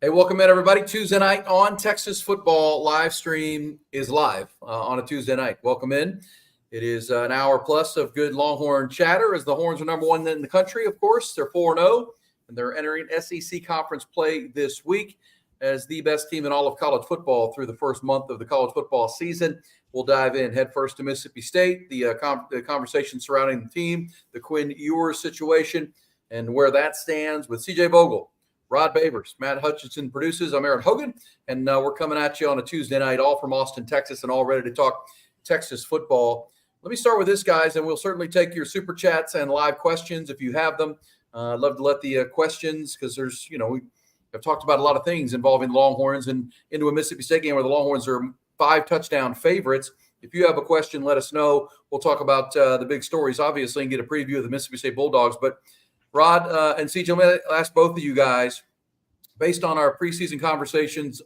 Hey, welcome in, everybody. Tuesday night on Texas Football Livestream is live on a Tuesday night. Welcome in. It is an hour plus of good Longhorn chatter as the Horns are number one in the country, of course. They're 4-0, and they're entering SEC conference play this week as the best team in all of college football through the first month of the college football season. We'll dive in head first to Mississippi State, the conversation surrounding the team, the Quinn Ewers situation, and where that stands with C.J. Vogel, Rod Babers, Matt Hutchinson produces. I'm Aaron Hogan, and we're coming at you on a Tuesday night, all from Austin, Texas, and all ready to talk Texas football. Let me start with this, guys, and we'll certainly take your super chats and live questions if you have them. I'd love to let the questions, because we have talked about a lot of things involving the Longhorns and into a Mississippi State game where the Longhorns are 5-touchdown favorites. If you have a question, let us know. We'll talk about the big stories, obviously, and get a preview of the Mississippi State Bulldogs. But Rod and CJ, let me ask both of you guys, based on our preseason conversations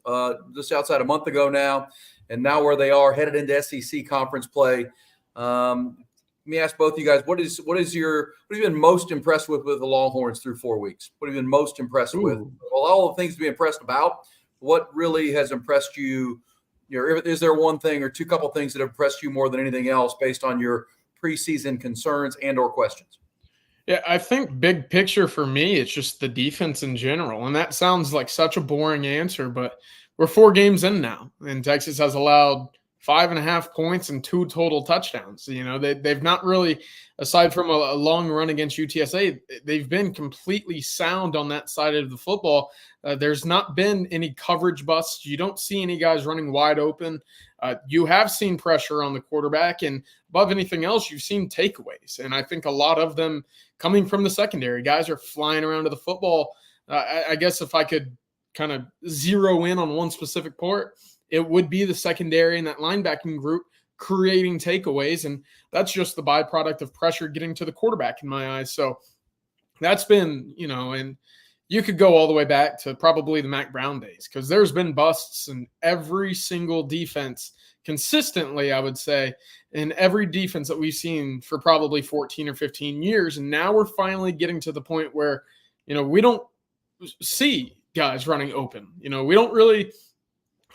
just outside a month ago now, and now where they are headed into SEC conference play. Let me ask both of you guys, what have you been most impressed with the Longhorns through 4 weeks? What have you been most impressed with? Well, all the things to be impressed about. What really has impressed you? Is there one thing or couple things that have impressed you more than anything else based on your preseason concerns and or questions? Yeah, I think big picture for me, it's just the defense in general. And that sounds like such a boring answer, but we're 4 games in now, and Texas has allowed 5.5 points and 2 total touchdowns. They've not really, aside from a long run against UTSA, they've been completely sound on that side of the football. There's not been any coverage busts. You don't see any guys running wide open. You have seen pressure on the quarterback, and above anything else, you've seen takeaways. And I think a lot of them coming from the secondary. Guys are flying around to the football. I guess if I could kind of zero in on one specific part, it would be the secondary and that linebacking group creating takeaways. And that's just the byproduct of pressure getting to the quarterback in my eyes. So that's been, and you could go all the way back to probably the Mac Brown days, because there's been busts in every single defense consistently, I would say, in every defense that we've seen for probably 14 or 15 years. And now we're finally getting to the point where, we don't see guys running open. We don't really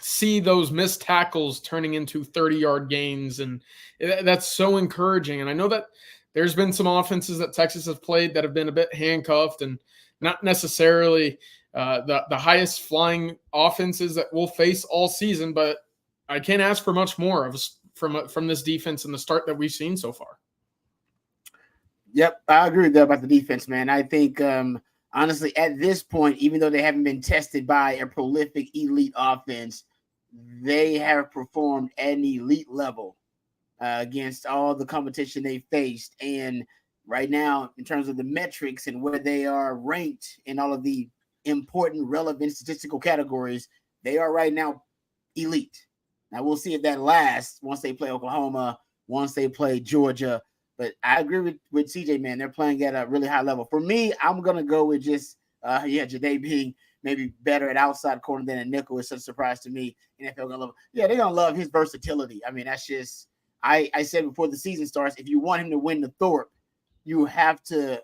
see those missed tackles turning into 30-yard gains. And that's so encouraging. And I know that there's been some offenses that Texas has played that have been a bit handcuffed and not necessarily the highest flying offenses that we'll face all season, but I can't ask for much more from this defense and the start that we've seen so far. Yep, I agree with that about the defense, man. I think, honestly, at this point, even though they haven't been tested by a prolific elite offense, they have performed at an elite level against all the competition they faced. And right now, in terms of the metrics and where they are ranked in all of the important, relevant statistical categories, they are right now elite. Now, we'll see if that lasts once they play Oklahoma, once they play Georgia. But I agree with CJ, man. They're playing at a really high level. For me, I'm going to go with just, Ja'Day being maybe better at outside corner than a nickel is such a surprise to me. NFL going to love him. Yeah, they're going to love his versatility. I mean, that's just, I said before the season starts, if you want him to win the Thorpe, you have to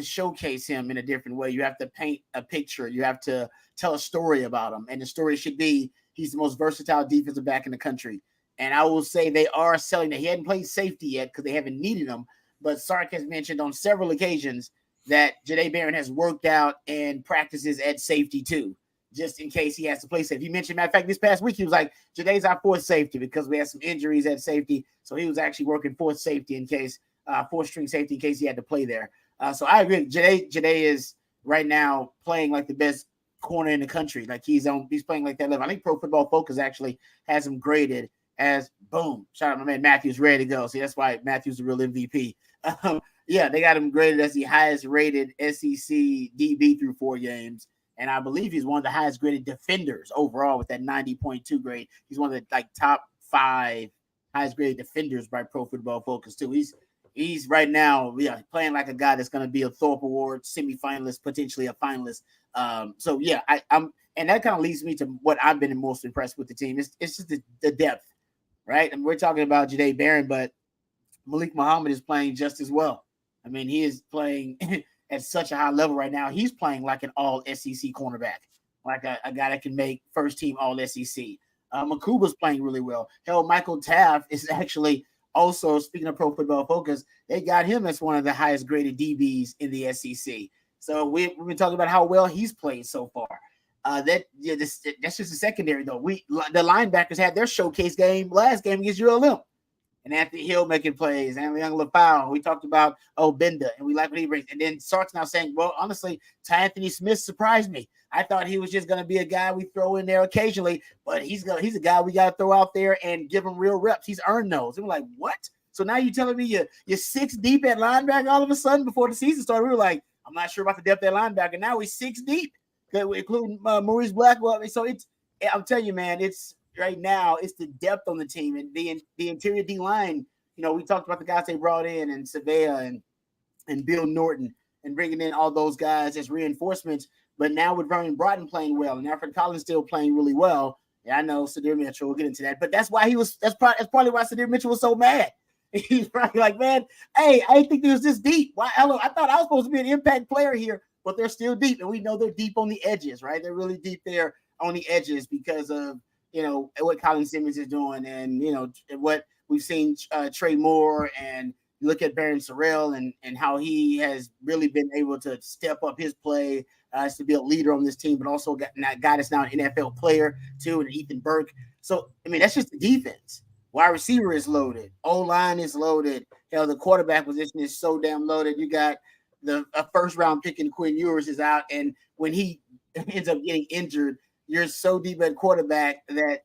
showcase him in a different way. You have to paint a picture. You have to tell a story about him. And the story should be he's the most versatile defensive back in the country. And I will say they are selling that. He hadn't played safety yet because they haven't needed him. But Sark has mentioned on several occasions that Ja'Day Barron has worked out and practices at safety too, just in case he has to play safety. He mentioned, matter of fact, this past week, he was like, Ja'Day's our fourth safety because we had some injuries at safety. So he was actually working fourth safety in case, fourth string safety in case he had to play there. So I agree. Ja'Day is right now playing like the best corner in the country. Like he's playing like that level. I think Pro Football Focus actually has him graded as boom. Shout out my man Matthews, ready to go. See, that's why Matthews is the real MVP. Yeah, they got him graded as the highest rated SEC DB through 4 games. And I believe he's one of the highest graded defenders overall with that 90.2 grade. He's one of the top 5 highest graded defenders by Pro Football Focus too. He's right now playing like a guy that's going to be a Thorpe Award semifinalist, potentially a finalist. So yeah, I'm and that kind of leads me to what I've been most impressed with the team. It's just the depth, right? And we're talking about Ja'Day Barron, but Malik Muhammad is playing just as well. I mean, he is playing at such a high level right now. He's playing like an all SEC cornerback. like a guy that can make first team All SEC. Makuba's playing really well. Hell, Michael Taft is actually also, speaking of Pro Football Focus, they got him as one of the highest graded DBs in the SEC. So we've been talking about how well he's played so far. That's just a secondary though. The linebackers had their showcase game last game against ULM. And Anthony Hill making plays, and Young LaFau. We talked about Benda, and we like what he brings. And then Sark's now saying, well, honestly, Ty Anthony Smith surprised me. I thought he was just going to be a guy we throw in there occasionally, but he's a guy we got to throw out there and give him real reps. He's earned those. And we're like, what? So now you're telling me you're 6 deep at linebacker all of a sudden before the season started? We were like, I'm not sure about the depth at linebacker. Now we're 6 deep, including Maurice Blackwell. So I'm telling you, man, right now, it's the depth on the team and the interior D line. We talked about the guys they brought in and Savea and Bill Norton and bringing in all those guys as reinforcements. But now with Vernon Broughton playing well and Alfred Collins still playing really well. Yeah, I know Sadir Mitchell. We'll get into that, but that's why that's probably why Sadir Mitchell was so mad. He's probably like, man, hey, I didn't think it was this deep. Why? I thought I was supposed to be an impact player here, but they're still deep, and we know they're deep on the edges, right? They're really deep there on the edges because of what Colin Simmons is doing and, what we've seen Trey Moore and look at Baron Sorrell and how he has really been able to step up his play to be a leader on this team, but also got us now an NFL player too, and Ethan Burke. So, I mean, that's just the defense. Wide receiver is loaded. O-line is loaded. Hell, the quarterback position is so damn loaded. You got a first-round pick in Quinn Ewers is out, and when he ends up getting injured, you're so deep at quarterback that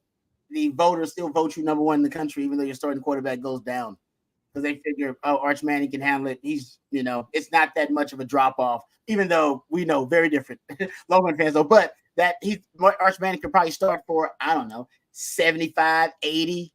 the voters still vote you number 1 in the country, even though your starting quarterback goes down. Because they figure, Arch Manning can handle it. He's, it's not that much of a drop-off, even though we know very different Longhorn fans, though. But Arch Manning could probably start for, 75, 80%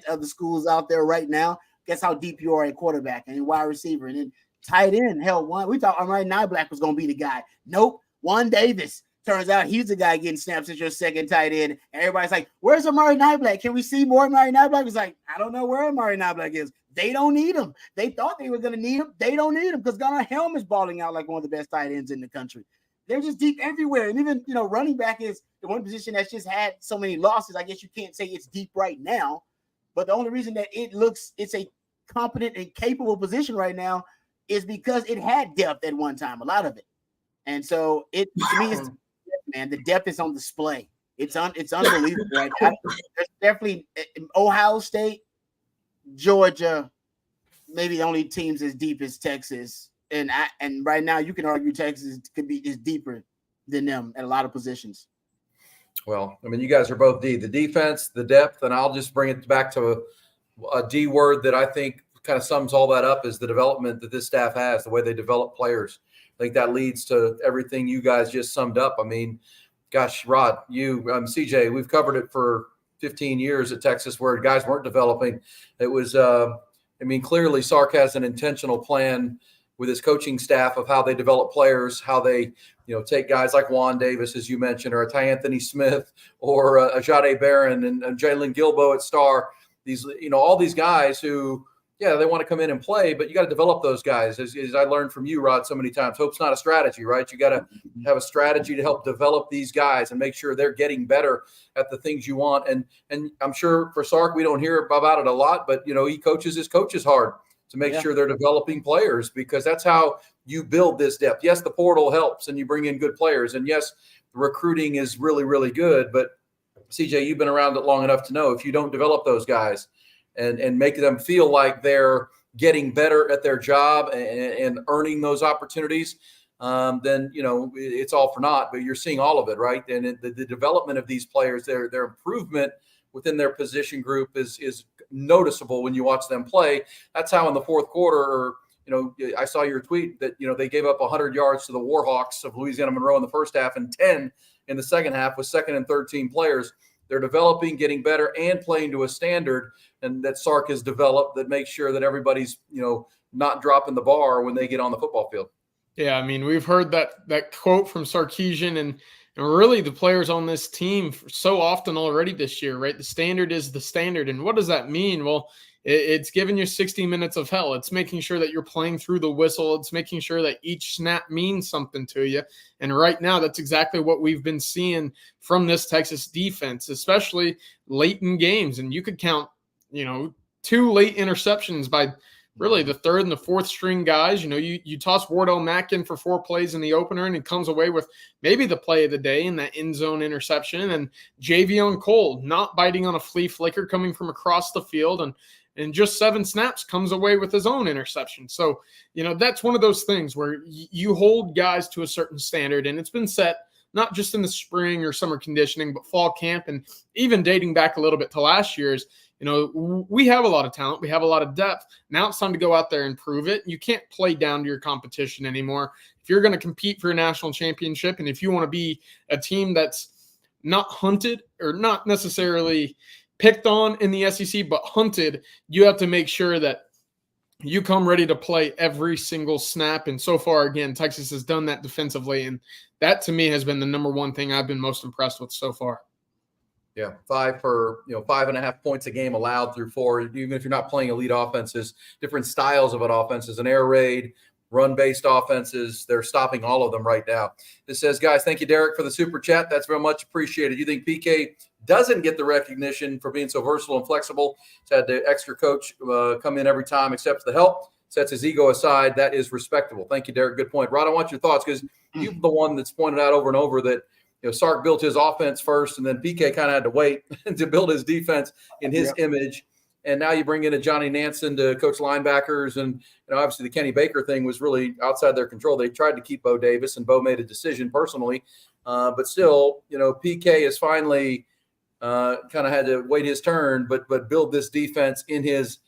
of the schools out there right now. Guess how deep you are at quarterback and wide receiver. And then tight end, we thought Amari Nyblack was going to be the guy. Nope, Juan Davis. Turns out he's the guy getting snaps as your second tight end. And everybody's like, where's Amari Nyblack? Can we see more Amari Nyblack? He's like, I don't know where Amari Nyblack is. They don't need him. They thought they were going to need him. They don't need him because Gunnar Helm is balling out like one of the best tight ends in the country. They're just deep everywhere. And even, running back is the one position that's just had so many losses. I guess you can't say it's deep right now. But the only reason that it's a competent and capable position right now is because it had depth at one time, a lot of it. And so to me, it's man, the depth is on display. It's unbelievable. Right? There's definitely Ohio State, Georgia, maybe the only teams as deep as Texas, and right now you can argue Texas is deeper than them at a lot of positions. Well, I mean, you guys are both D, the defense, the depth, and I'll just bring it back to a D word that I think kind of sums all that up is the development that this staff has, the way they develop players. I think that leads to everything you guys just summed up. I mean, gosh, Rod, CJ, we've covered it for 15 years at Texas where guys weren't developing. It was, clearly Sark has an intentional plan with his coaching staff of how they develop players, how they, take guys like Juan Davis, as you mentioned, or a Ty Anthony Smith or a Jade Barron and Jalen Gilbo at Star. These, all these guys who, they want to come in and play, but you got to develop those guys. As I learned from you, Rod, so many times, hope's not a strategy, right? You got to have a strategy to help develop these guys and make sure they're getting better at the things you want. And I'm sure for Sark, we don't hear about it a lot, but, he coaches his coaches hard to make sure they're developing players because that's how you build this depth. Yes, the portal helps and you bring in good players. And yes, the recruiting is really, really good. But CJ, you've been around it long enough to know if you don't develop those guys and make them feel like they're getting better at their job and earning those opportunities, then, it's all for naught. But you're seeing all of it, right? And the development of these players, their improvement within their position group is noticeable when you watch them play. That's how in the fourth quarter, I saw your tweet that, they gave up 100 yards to the Warhawks of Louisiana Monroe in the first half and 10 in the second half with second and third team players. They're developing, getting better, and playing to a standard and that Sark has developed that makes sure that everybody's, not dropping the bar when they get on the football field. Yeah, I mean, we've heard that quote from Sarkisian and really the players on this team so often already this year, right? The standard is the standard. And what does that mean? Well, It's giving you 60 minutes of hell. It's making sure that you're playing through the whistle. It's making sure that each snap means something to you. And right now, that's exactly what we've been seeing from this Texas defense, especially late in games. And you could count, 2 late interceptions by really the third and the fourth string guys. You toss Wardell Mack in for 4 plays in the opener, and he comes away with maybe the play of the day in that end zone interception. And Javion Cole not biting on a flea flicker coming from across the field, and in just 7 snaps comes away with his own interception. So, that's one of those things where you hold guys to a certain standard, and it's been set not just in the spring or summer conditioning, but fall camp, and even dating back a little bit to last year's. We have a lot of talent. We have a lot of depth. Now it's time to go out there and prove it. You can't play down to your competition anymore. If you're going to compete for a national championship, and if you want to be a team that's not hunted or not necessarily picked on in the SEC, but hunted, you have to make sure that you come ready to play every single snap. And so far, again, Texas has done that defensively. And that, to me, has been the number one thing I've been most impressed with so far. Yeah, 5.5 points a game allowed through 4, even if you're not playing elite offenses, different styles of an offenses, an air raid, run-based offenses. They're stopping all of them right now. This says, guys, thank you, Derek, for the super chat. That's very much appreciated. You think PK doesn't get the recognition for being so versatile and flexible? He's had the extra coach come in every time, accepts the help, sets his ego aside. That is respectable. Thank you, Derek. Good point. Rod, I want your thoughts, because you're the one that's pointed out over and over that Sark built his offense first, and then PK kind of had to wait to build his defense in his image. And now you bring in a Johnny Nansen to coach linebackers. And obviously the Kenny Baker thing was really outside their control. They tried to keep Bo Davis, and Bo made a decision personally. But still, PK has finally kind of had to wait his turn, but build this defense in his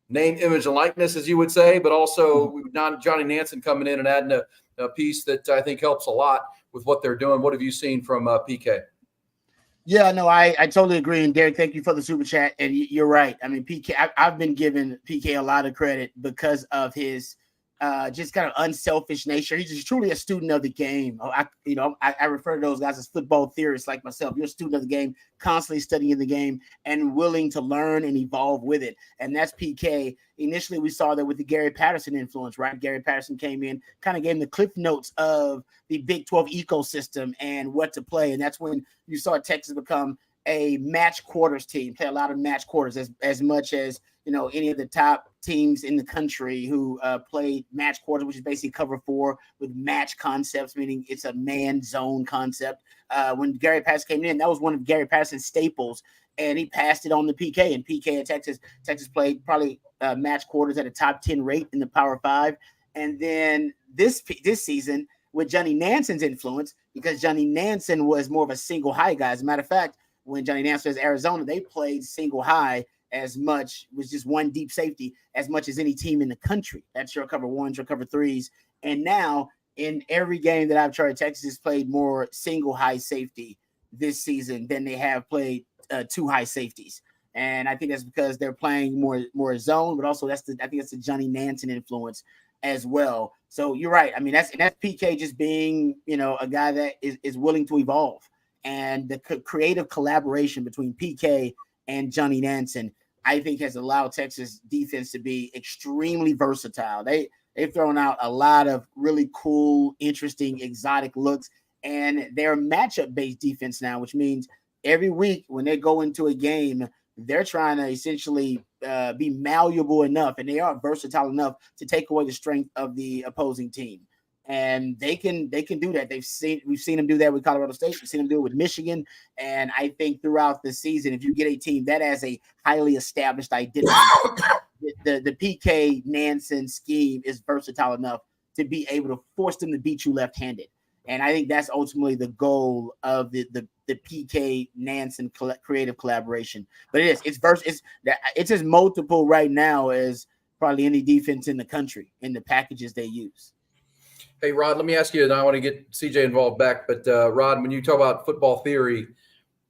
name, image, and likeness, as you would say. But also Johnny Nansen coming in and adding a piece that I think helps a lot with what they're doing. What have you seen from PK? Yeah, no, I totally agree. And Derek, thank you for the super chat. And you're right. I mean, PK, I've been giving PK a lot of credit because of his just kind of unselfish nature. He's just truly a student of the game. I refer to those guys as football theorists like myself. You're a student of the game, constantly studying the game and willing to learn and evolve with it. And that's PK. Initially, we saw that with the Gary Patterson influence, right? Gary Patterson came in, kind of gave him the cliff notes of the Big 12 ecosystem and what to play. And that's when you saw Texas become a match quarters team, play a lot of match quarters as much as, any of the top teams in the country who played match quarters, which is basically cover 4 with match concepts, meaning it's a man zone concept. When Gary Patterson came in, that was one of Gary Patterson's staples, and he passed it on to PK. And PK at Texas played probably match quarters at a top 10 rate in the Power 5. And then this season with Johnny Nansen's influence, because Johnny Nansen was more of a single high guy. As a matter of fact, when Johnny Nansen was Arizona, they played single high as much, was just one deep safety, as much as any team in the country. That's your cover 1s, your cover 3s. And now in every game that I've tried, Texas has played more single high safety this season than they have played 2 high safeties. And I think that's because they're playing more zone, but also I think that's the Johnny Nansen influence as well. So you're right. I mean, that's PK just being, a guy that is willing to evolve, and the creative collaboration between PK and Johnny Nansen, I think, has allowed Texas defense to be extremely versatile. They've thrown out a lot of really cool, interesting, exotic looks, and they're matchup-based defense now, which means every week when they go into a game, they're trying to essentially be malleable enough, and they are versatile enough to take away the strength of the opposing team. And they can do that. We've seen them do that with Colorado State. We've seen them do it with Michigan. And I think throughout the season, if you get a team that has a highly established identity, the PK Nansen scheme is versatile enough to be able to force them to beat you left-handed. And I think that's ultimately the goal of the PK Nansen creative collaboration. But it's as multiple right now as probably any defense in the country in the packages they use. Hey, Rod, let me ask you, and I want to get CJ involved back, but Rod, when you talk about football theory,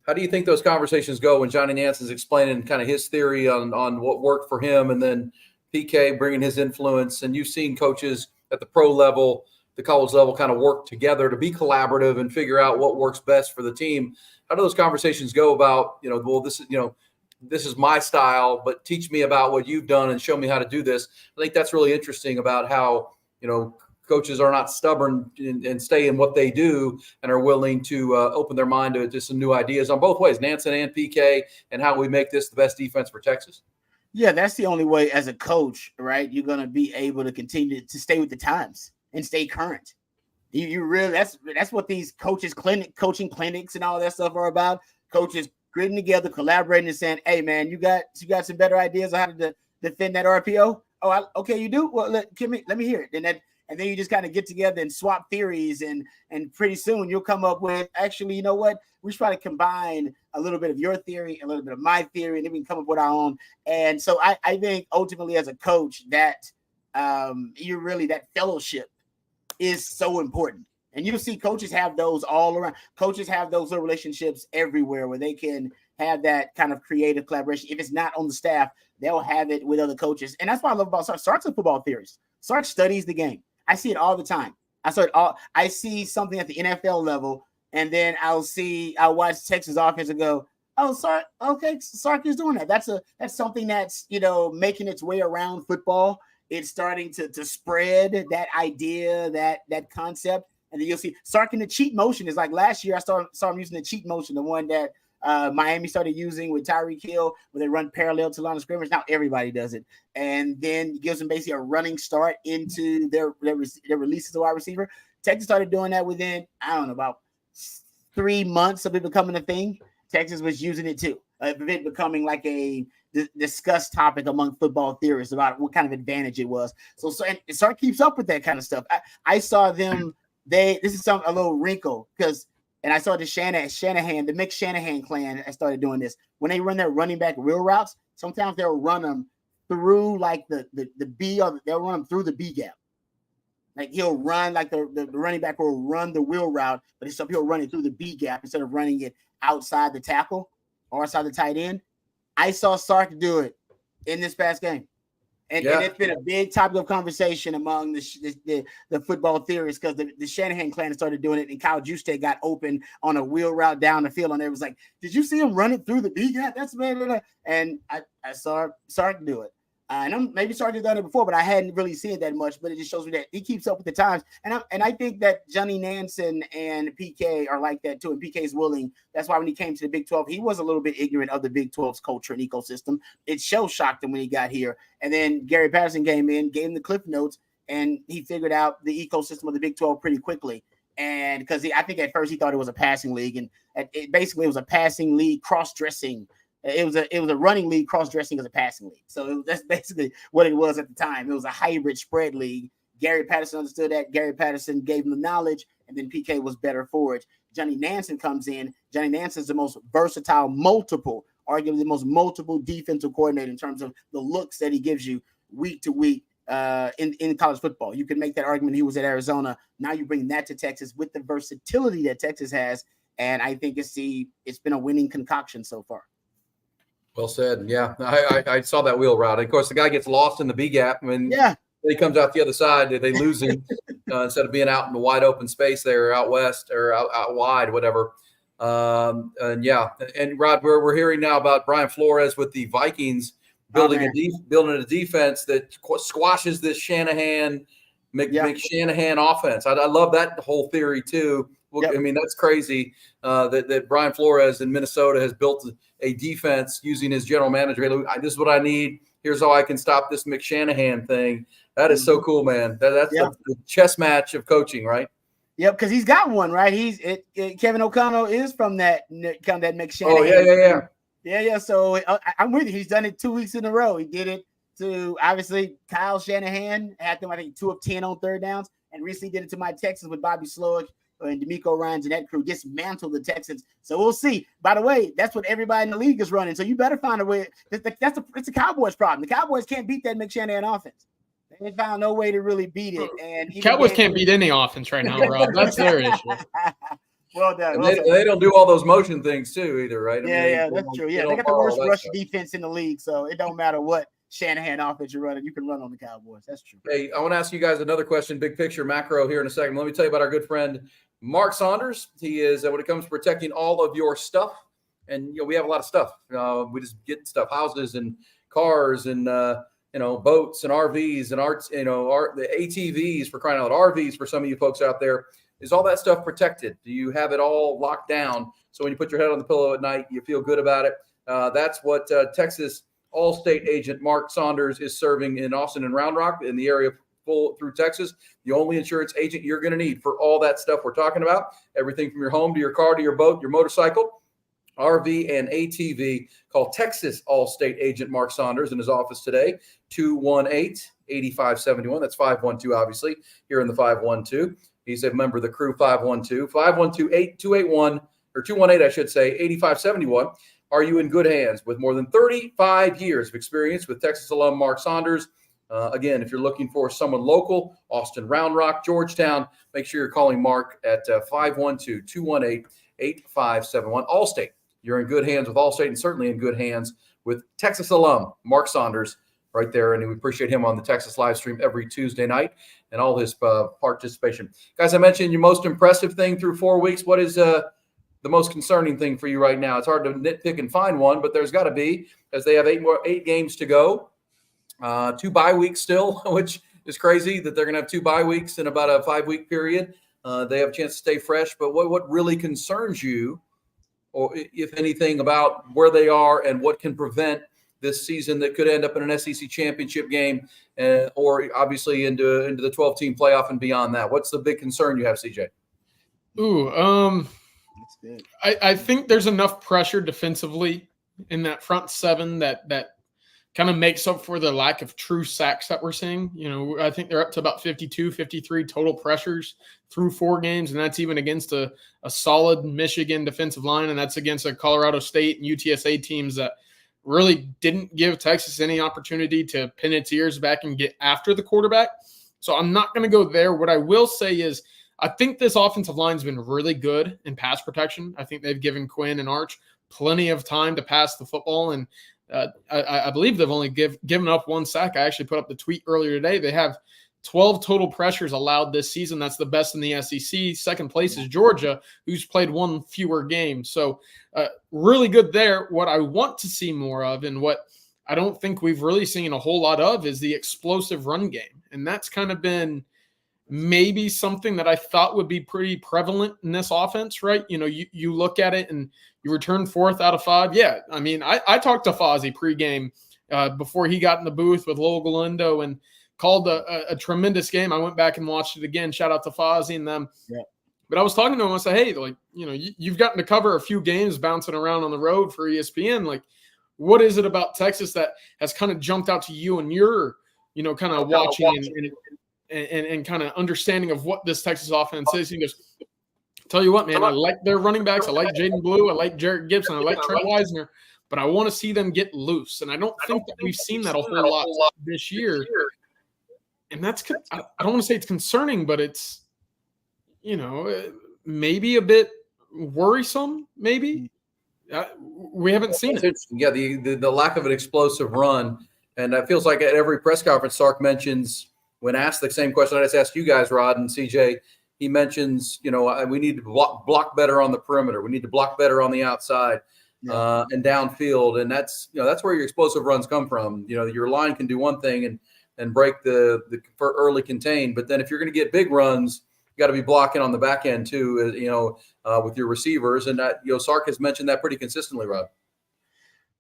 how do you think those conversations go when Johnny Nansen's explaining kind of his theory on what worked for him, and then PK bringing his influence, and you've seen coaches at the pro level, the college level, kind of work together to be collaborative and figure out what works best for the team? How do those conversations go about, this is, this is my style, but teach me about what you've done and show me how to do this. I think that's really interesting about how, coaches are not stubborn and stay in what they do and are willing to open their mind to some new ideas on both ways, Nansen and PK, and how we make this the best defense for Texas. Yeah, that's the only way as a coach, right? You're going to be able to continue to stay with the times and stay current. You really, that's what these coaching clinics and all that stuff are about. Coaches getting together, collaborating, and saying, "Hey, man, you got some better ideas on how to defend that RPO? Oh, okay, you do. Well, let me hear it." And then you just kind of get together and swap theories, and pretty soon you'll come up with, actually, you know what? We should try to combine a little bit of your theory, a little bit of my theory, and then we can come up with our own. And so I think ultimately as a coach that that fellowship is so important. And you'll see coaches have those all around. Coaches have those little relationships everywhere where they can have that kind of creative collaboration. If it's not on the staff, they'll have it with other coaches. And that's what I love about Sark. Sark's a football theorist. Sark studies the game. I see it all the time. I see something at the NFL level, and then I'll watch Texas offense and go, "Oh, Sark, okay, Sark is doing that." That's something that's making its way around football. It's starting to spread that idea, that concept, and then you'll see Sark in the cheat motion. Is like last year I saw him using the cheat motion, the one that Miami started using with Tyreek Hill, where they run parallel to line of scrimmage. Now everybody does it, and then gives them basically a running start into their releases to wide receiver. Texas started doing that within, I don't know, about 3 months of it becoming a thing. Texas was using it too, of it becoming like a discussed topic among football theorists about what kind of advantage it was. So and Sark keeps up with that kind of stuff. I saw them. This is a little wrinkle because. And I saw the Shanahan, the Mick Shanahan clan. I started doing this when they run their running back wheel routes. Sometimes they'll run them through like the B, or they'll run them through the B gap. Like he'll run like the running back will run the wheel route, but he'll run it through the B gap instead of running it outside the tackle or outside the tight end. I saw Sark do it in this past game. And it's been a big topic of conversation among the football theorists because the Shanahan clan started doing it, and Kyle Juszczyk got open on a wheel route down the field, and it was like, "Did you see him run it through the B gap? That's bad." And I saw Sark do it. And maybe Sark has done it before, but I hadn't really seen it that much. But it just shows me that he keeps up with the times. And I think that Johnny Nansen and PK are like that too. And PK is willing. That's why when he came to the Big 12, he was a little bit ignorant of the Big 12's culture and ecosystem. It shocked him when he got here. And then Gary Patterson came in, gave him the cliff notes, and he figured out the ecosystem of the Big 12 pretty quickly. And because I think at first he thought it was a passing league, and it was a passing league cross-dressing. It was a running league cross-dressing as a passing league. So that's basically what it was at the time. It was a hybrid spread league. Gary Patterson understood that. Gary Patterson gave him the knowledge, and then PK was better for it. Johnny Nansen comes in. Johnny Nansen is the most versatile, arguably the most multiple defensive coordinator in terms of the looks that he gives you week to week in college football. You can make that argument. He was at Arizona. Now you bring that to Texas with the versatility that Texas has, and I think it's been a winning concoction so far. Well said. Yeah, I saw that wheel route. Of course, the guy gets lost in the B gap, and he comes out the other side. They lose him instead of being out in the wide open space there, out west or out wide, whatever. And Rod, we're hearing now about Brian Flores with the Vikings building a defense that squashes this Shanahan McShanahan offense. I love that whole theory too. Well, I mean, that's crazy that Brian Flores in Minnesota has built a defense using his general manager. This is what I need. Here's how I can stop this McShanahan thing. That is so cool, man. That's the chess match of coaching, right? Yep, because he's got one, right? Kevin O'Connell is from that McShanahan. Oh, yeah. So I'm with you. He's done it 2 weeks in a row. He did it to, obviously, Kyle Shanahan. Had them, I think, 2 of 10 on third downs. And recently did it to my Texans with Bobby Slowick and D'Amico Ryans and that crew. Dismantled the Texans. So we'll see. By the way, that's what everybody in the league is running. So you better find a way. It's the Cowboys' problem. The Cowboys can't beat that McShanahan offense. They found no way to really beat it. And Cowboys can't beat any offense right now, Rob. That's their issue. Well done. They don't do all those motion things too either, right? That's true. Yeah, they got the worst rush defense in the league, so it don't matter what Shanahan offense you're running, you can run on the Cowboys. That's true. Hey, I want to ask you guys another question, big picture, macro here in a second. Let me tell you about our good friend Mark Saunders. He is, when it comes to protecting all of your stuff, And we have a lot of stuff. We just get stuff, houses and cars and boats and RVs and the ATVs, for crying out loud, RVs for some of you folks out there. Is all that stuff protected? Do you have it all locked down so when you put your head on the pillow at night, you feel good about it? That's what Texas Allstate agent Mark Saunders is serving in Austin and Round Rock, in the area full through Texas. The only insurance agent you're going to need for all that stuff we're talking about, everything from your home to your car to your boat, your motorcycle, RV, and ATV. Call Texas Allstate agent Mark Saunders in his office today, 218-8571. That's 512, obviously, here in the 512. He's a member of the crew, 512-281, or 218, I should say, 8571. Are you in good hands? With more than 35 years of experience with Texas alum Mark Saunders. Again, if you're looking for someone local, Austin, Round Rock, Georgetown, make sure you're calling Mark at 512-218-8571. Allstate. You're in good hands with Allstate, and certainly in good hands with Texas alum Mark Saunders right there. And we appreciate him on the Texas live stream every Tuesday night and all his participation. Guys, I mentioned your most impressive thing through 4 weeks. What is the most concerning thing for you right now? It's hard to nitpick and find one, but there's got to be, as they have 8 games to go. 2 bye weeks still, which is crazy that they're going to have 2 bye weeks in about a 5-week period. They have a chance to stay fresh. But what really concerns you, or if anything, about where they are and what can prevent this season that could end up in an SEC championship game, or obviously into the 12-team playoff and beyond that? What's the big concern you have, CJ? I think there's enough pressure defensively in that front seven that kind of makes up for the lack of true sacks that we're seeing. I think they're up to about 52, 53 total pressures through 4 games, and that's even against a solid Michigan defensive line, and that's against a Colorado State and UTSA teams that really didn't give Texas any opportunity to pin its ears back and get after the quarterback. So I'm not going to go there. What I will say is I think this offensive line's been really good in pass protection. I think they've given Quinn and Arch plenty of time to pass the football, and I believe they've only given up 1 sack. I actually put up the tweet earlier today. They have 12 total pressures allowed this season. That's the best in the SEC. Second place is Georgia, who's played 1 fewer game. So really good there. What I want to see more of, and what I don't think we've really seen a whole lot of, is the explosive run game. And that's kind of been maybe something that I thought would be pretty prevalent in this offense, right? You look at it and you return 4th out of 5. Yeah, I mean, I talked to Fozzie pregame before he got in the booth with Lowell Galindo and called a tremendous game. I went back and watched it again. Shout out to Fozzie and them. Yeah. But I was talking to him. I said, hey, you've gotten to cover a few games bouncing around on the road for ESPN. What is it about Texas that has kind of jumped out to you and you're, kind of watching and kind of understanding of what this Texas offense is? He goes, tell you what, man, I like their running backs. I like Jaden Blue. I like Jarrett Gibson. I like Trent Wisner. But I want to see them get loose. And I don't think that we've seen that a whole lot this year. And that's – I don't want to say it's concerning, but it's, maybe a bit worrisome, maybe. We haven't seen it. Yeah, the lack of an explosive run. And it feels like at every press conference, Sark mentions – when asked the same question I just asked you guys, Rod and CJ, he mentions, we need to block better on the perimeter. We need to block better on the outside and downfield. And that's where your explosive runs come from. Your line can do one thing and break the for early contain. But then if you're going to get big runs, you got to be blocking on the back end too, with your receivers. And Sark has mentioned that pretty consistently, Rod.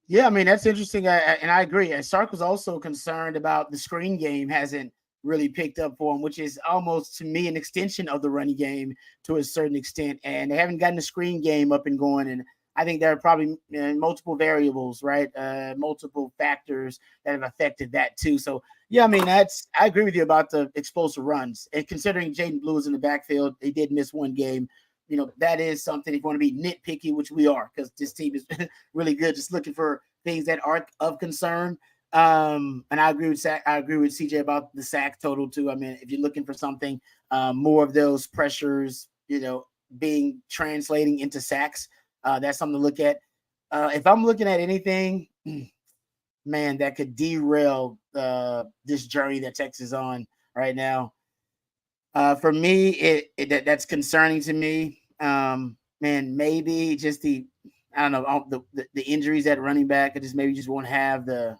Yeah, I mean, that's interesting. And I agree. And Sark was also concerned about the screen game hasn't really picked up for him, which is almost, to me, an extension of the running game to a certain extent. And they haven't gotten the screen game up and going. And I think there are probably multiple variables, right? Multiple factors that have affected that too. So, yeah, I mean, I agree with you about the explosive runs. And considering Jaden Blue is in the backfield, they did miss 1 game. That is something if you want to be nitpicky, which we are, because this team is really good, just looking for things that aren't of concern. And I agree with CJ about the sack total too. I mean, if you're looking for something, more of those pressures, being translating into sacks, that's something to look at. If I'm looking at anything, man, that could derail this journey that Texas is on right now. For me, that's concerning to me. Man, maybe just I don't know, the injuries at running back. I just maybe just won't have the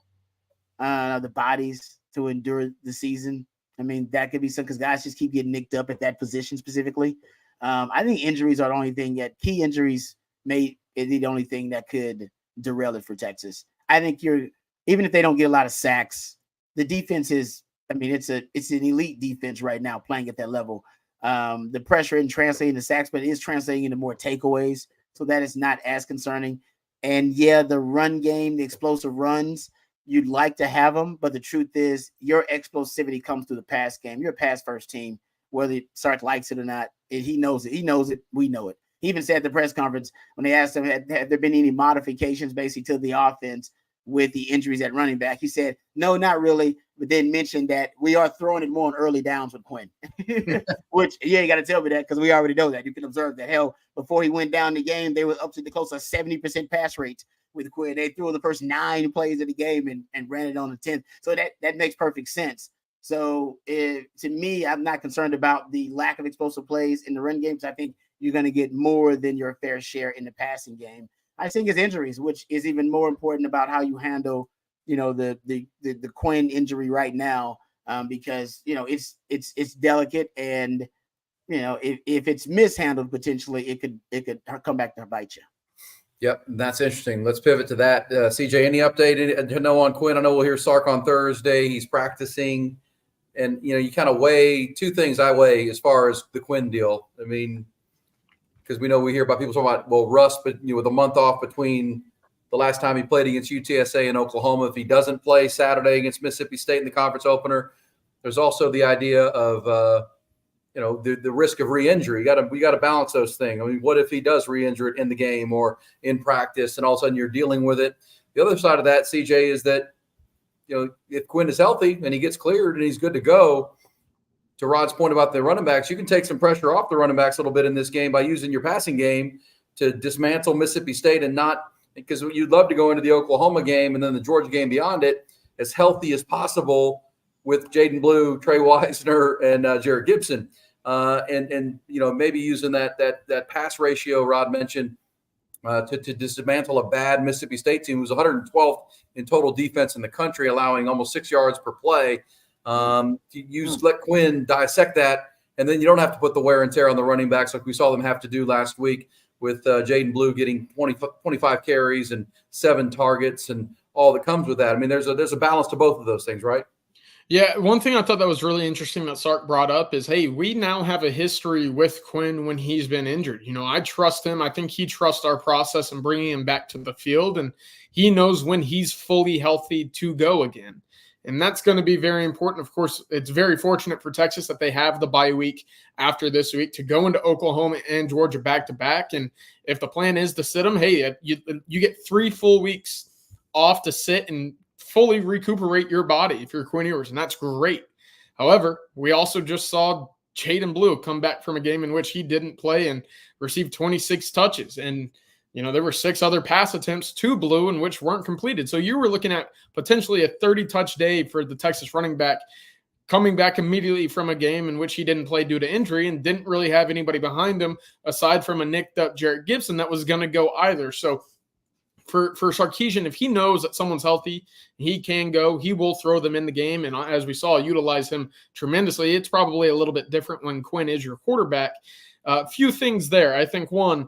bodies to endure the season. I mean, that could be some because guys just keep getting nicked up at that position specifically. I think injuries are the only thing that key injuries is the only thing that could derail it for Texas. I think even if they don't get a lot of sacks, the defense is. I mean, it's an elite defense right now playing at that level. The pressure isn't translating to sacks, but it is translating into more takeaways. So that is not as concerning. And yeah, the run game, the explosive runs, you'd like to have them, but the truth is your explosivity comes through the pass game. You're a pass first team, whether Sark likes it or not. He knows it. He knows it. We know it. He even said at the press conference when they asked him, had there been any modifications basically to the offense with the injuries at running back? He said, no, not really, but then mentioned that we are throwing it more on early downs with Quinn, which you ain't got to tell me that because we already know that. You can observe that. Hell, before he went down the game, they were up to the close to 70% pass rates with Quinn. They threw the first 9 plays of the game and ran it on the 10th. So that makes perfect sense. So to me, I'm not concerned about the lack of explosive plays in the run games. I think you're going to get more than your fair share in the passing game. I think it's injuries, which is even more important about how you handle, the Quinn injury right now, because it's delicate, and if it's mishandled, potentially it could come back to bite you. Yep, that's interesting. Let's pivot to that. CJ, any update to know on Quinn? I know we'll hear Sark on Thursday. He's practicing, and you kind of weigh two things. I weigh as far as the Quinn deal. I mean, because we hear about people talking about Russ, but with a month off between the last time he played against UTSA in Oklahoma, if he doesn't play Saturday against Mississippi State in the conference opener, there's also the idea of the risk of re-injury. We got to balance those things. I mean, what if he does re-injure it in the game or in practice, and all of a sudden you're dealing with it? The other side of that, CJ, is that if Quinn is healthy and he gets cleared and he's good to go, to Rod's point about the running backs, you can take some pressure off the running backs a little bit in this game by using your passing game to dismantle Mississippi State, and not because you'd love to go into the Oklahoma game and then the Georgia game beyond it as healthy as possible with Jaden Blue, Trey Wisner, and Jared Gibson, and maybe using that pass ratio Rod mentioned to dismantle a bad Mississippi State team who's 112th in total defense in the country, allowing almost 6 yards per play. Let Quinn dissect that, and then you don't have to put the wear and tear on the running backs like we saw them have to do last week with Jaden Blue getting 25 carries and 7 targets and all that comes with that. I mean, there's a balance to both of those things, right? Yeah, one thing I thought that was really interesting that Sark brought up is, hey, we now have a history with Quinn when he's been injured. I trust him. I think he trusts our process in bringing him back to the field, and he knows when he's fully healthy to go again. And that's going to be very important. Of course, it's very fortunate for Texas that they have the bye week after this week to go into Oklahoma and Georgia back-to-back. And if the plan is to sit them, hey, you get 3 full weeks off to sit and fully recuperate your body if you're Quinn Ewers, and that's great. However, we also just saw Jaden Blue come back from a game in which he didn't play and received 26 touches. And there were 6 other pass attempts to Blue in which weren't completed. So you were looking at potentially a 30-touch day for the Texas running back coming back immediately from a game in which he didn't play due to injury and didn't really have anybody behind him aside from a nicked up Jared Gibson that was going to go either. So for Sarkisian, if he knows that someone's healthy, he can go, he will throw them in the game. And as we saw, utilize him tremendously. It's probably a little bit different when Quinn is your quarterback. A few things there. I think one,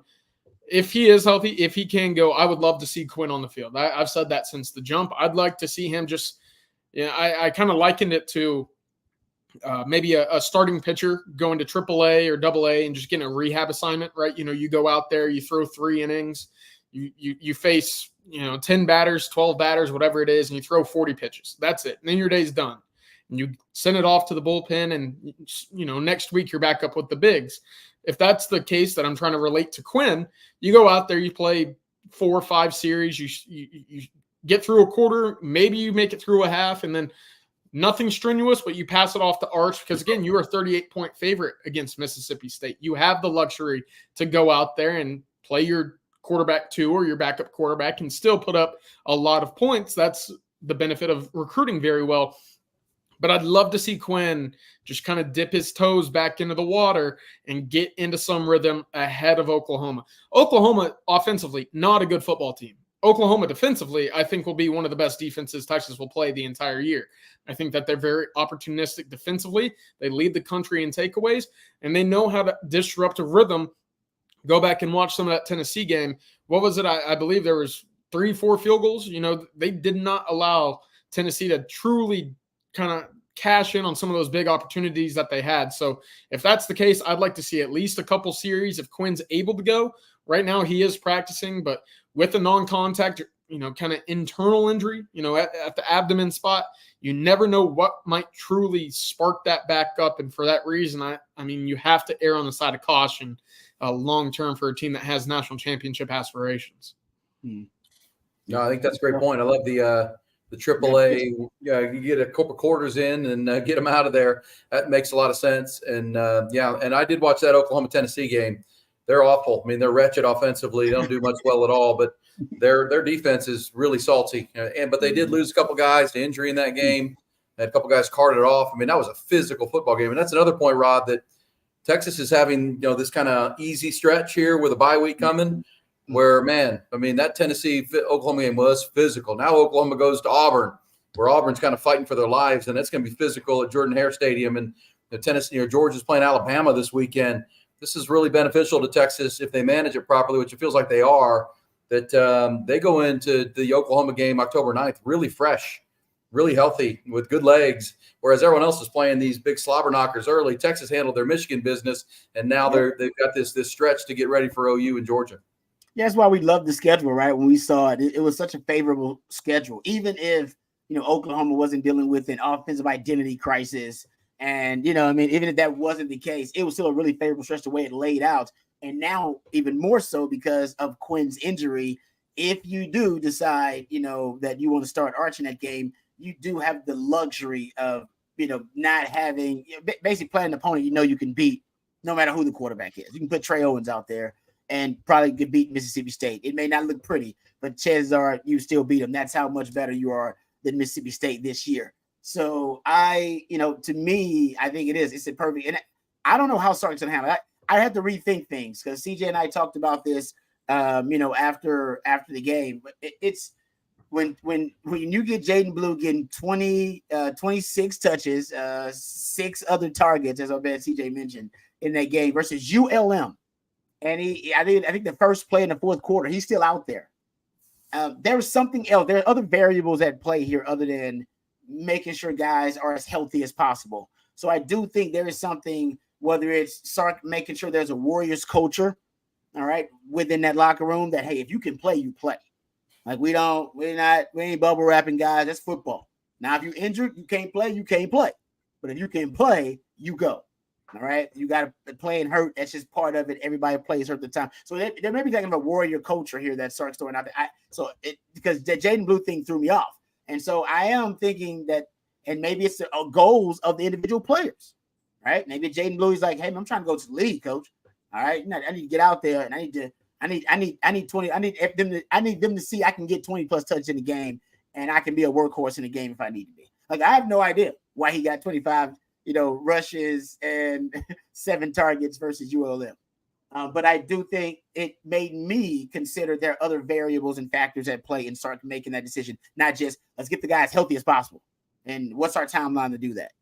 if he is healthy, if he can go, I would love to see Quinn on the field. I've said that since the jump. I'd like to see him just, I kind of likened it to maybe a starting pitcher going to AAA or AA and just getting a rehab assignment, right? You go out there, you throw 3 innings, you face, 10 batters, 12 batters, whatever it is, and you throw 40 pitches. That's it. And then your day's done. And you send it off to the bullpen, and, next week you're back up with the bigs. If that's the case that I'm trying to relate to Quinn, you go out there, you play 4 or 5 series, you get through a quarter, maybe you make it through a half, and then nothing strenuous, but you pass it off to Arch because, again, you are a 38-point favorite against Mississippi State. You have the luxury to go out there and play your quarterback 2 or your backup quarterback and still put up a lot of points. That's the benefit of recruiting very well. But I'd love to see Quinn just kind of dip his toes back into the water and get into some rhythm ahead of Oklahoma. Oklahoma, offensively, not a good football team. Oklahoma, defensively, I think will be one of the best defenses Texas will play the entire year. I think that they're very opportunistic defensively. They lead the country in takeaways, and they know how to disrupt a rhythm. Go back and watch some of that Tennessee game. What was it? I believe there was 3-4 field goals. They did not allow Tennessee to truly kind of cash in on some of those big opportunities that they had. So if that's the case, I'd like to see at least a couple series if Quinn's able to go. Right now he is practicing, but with a non-contact, kind of internal injury, at the abdomen spot, you never know what might truly spark that back up. And for that reason, I mean, you have to err on the side of caution long-term for a team that has national championship aspirations. No, I think that's a great point. I love the AAA. You get a couple quarters in and get them out of there. That makes a lot of sense. And and I did watch that Oklahoma-Tennessee game. They're awful. I mean, they're wretched offensively. They don't do much well at all. But their defense is really salty. But they did lose a couple guys to injury in that game. They had a couple guys carted off. I mean, that was a physical football game. And that's another point, Rod, that Texas is having this kind of easy stretch here with a bye week coming. Where, man, I mean, that Tennessee-Oklahoma game was physical. Now Oklahoma goes to Auburn, where Auburn's kind of fighting for their lives, and it's going to be physical at Jordan-Hare Stadium. And Tennessee, Georgia's playing Alabama this weekend. This is really beneficial to Texas if they manage it properly, which it feels like they are, that they go into the Oklahoma game October 9th really fresh, really healthy, with good legs, whereas everyone else is playing these big slobber knockers early. Texas handled their Michigan business, and now they've got this stretch to get ready for OU and Georgia. Yeah, that's why we loved the schedule, right? When we saw it, it was such a favorable schedule. Even if, Oklahoma wasn't dealing with an offensive identity crisis. And, even if that wasn't the case, it was still a really favorable stretch the way it laid out. And now even more so because of Quinn's injury, if you do decide, that you want to start Arch in that game, you do have the luxury of, not having basically playing an opponent you can beat no matter who the quarterback is. You can put Trey Owens out there and probably could beat Mississippi State. It may not look pretty, but chances are you still beat them. That's how much better you are than Mississippi State this year. So to me, I think it's a perfect, and I don't know how Sark's going to handle it. I had to rethink things because CJ and I talked about this, after the game, but it's when you get Jaden Blue getting 26 touches, 6 other targets, as I bet CJ mentioned in that game versus ULM. And I think the first play in the fourth quarter, he's still out there. There's something else. There are other variables at play here other than making sure guys are as healthy as possible. So I do think there is something, whether it's Sark making sure there's a Warriors culture, all right, within that locker room that, hey, if you can play, you play. Like we ain't bubble wrapping guys. That's football. Now, if you're injured, you can't play. But if you can play, you go. All right, you got to play and hurt. That's just part of it. Everybody plays hurt the time. So they may be talking about warrior culture here that Sark's throwing out there. Because the Jaden Blue thing threw me off, and so I am thinking that, and maybe it's the goals of the individual players, right? Maybe Jaden Blue is like, hey, I'm trying to go to the league, coach. All right, I need to get out there, and I need 20. I need them to see I can get 20 plus touches in the game, and I can be a workhorse in the game if I need to be. Like I have no idea why he got 25. Rushes and 7 targets versus ULM. But I do think it made me consider there are other variables and factors at play and start making that decision, not just let's get the guy as healthy as possible. And what's our timeline to do that?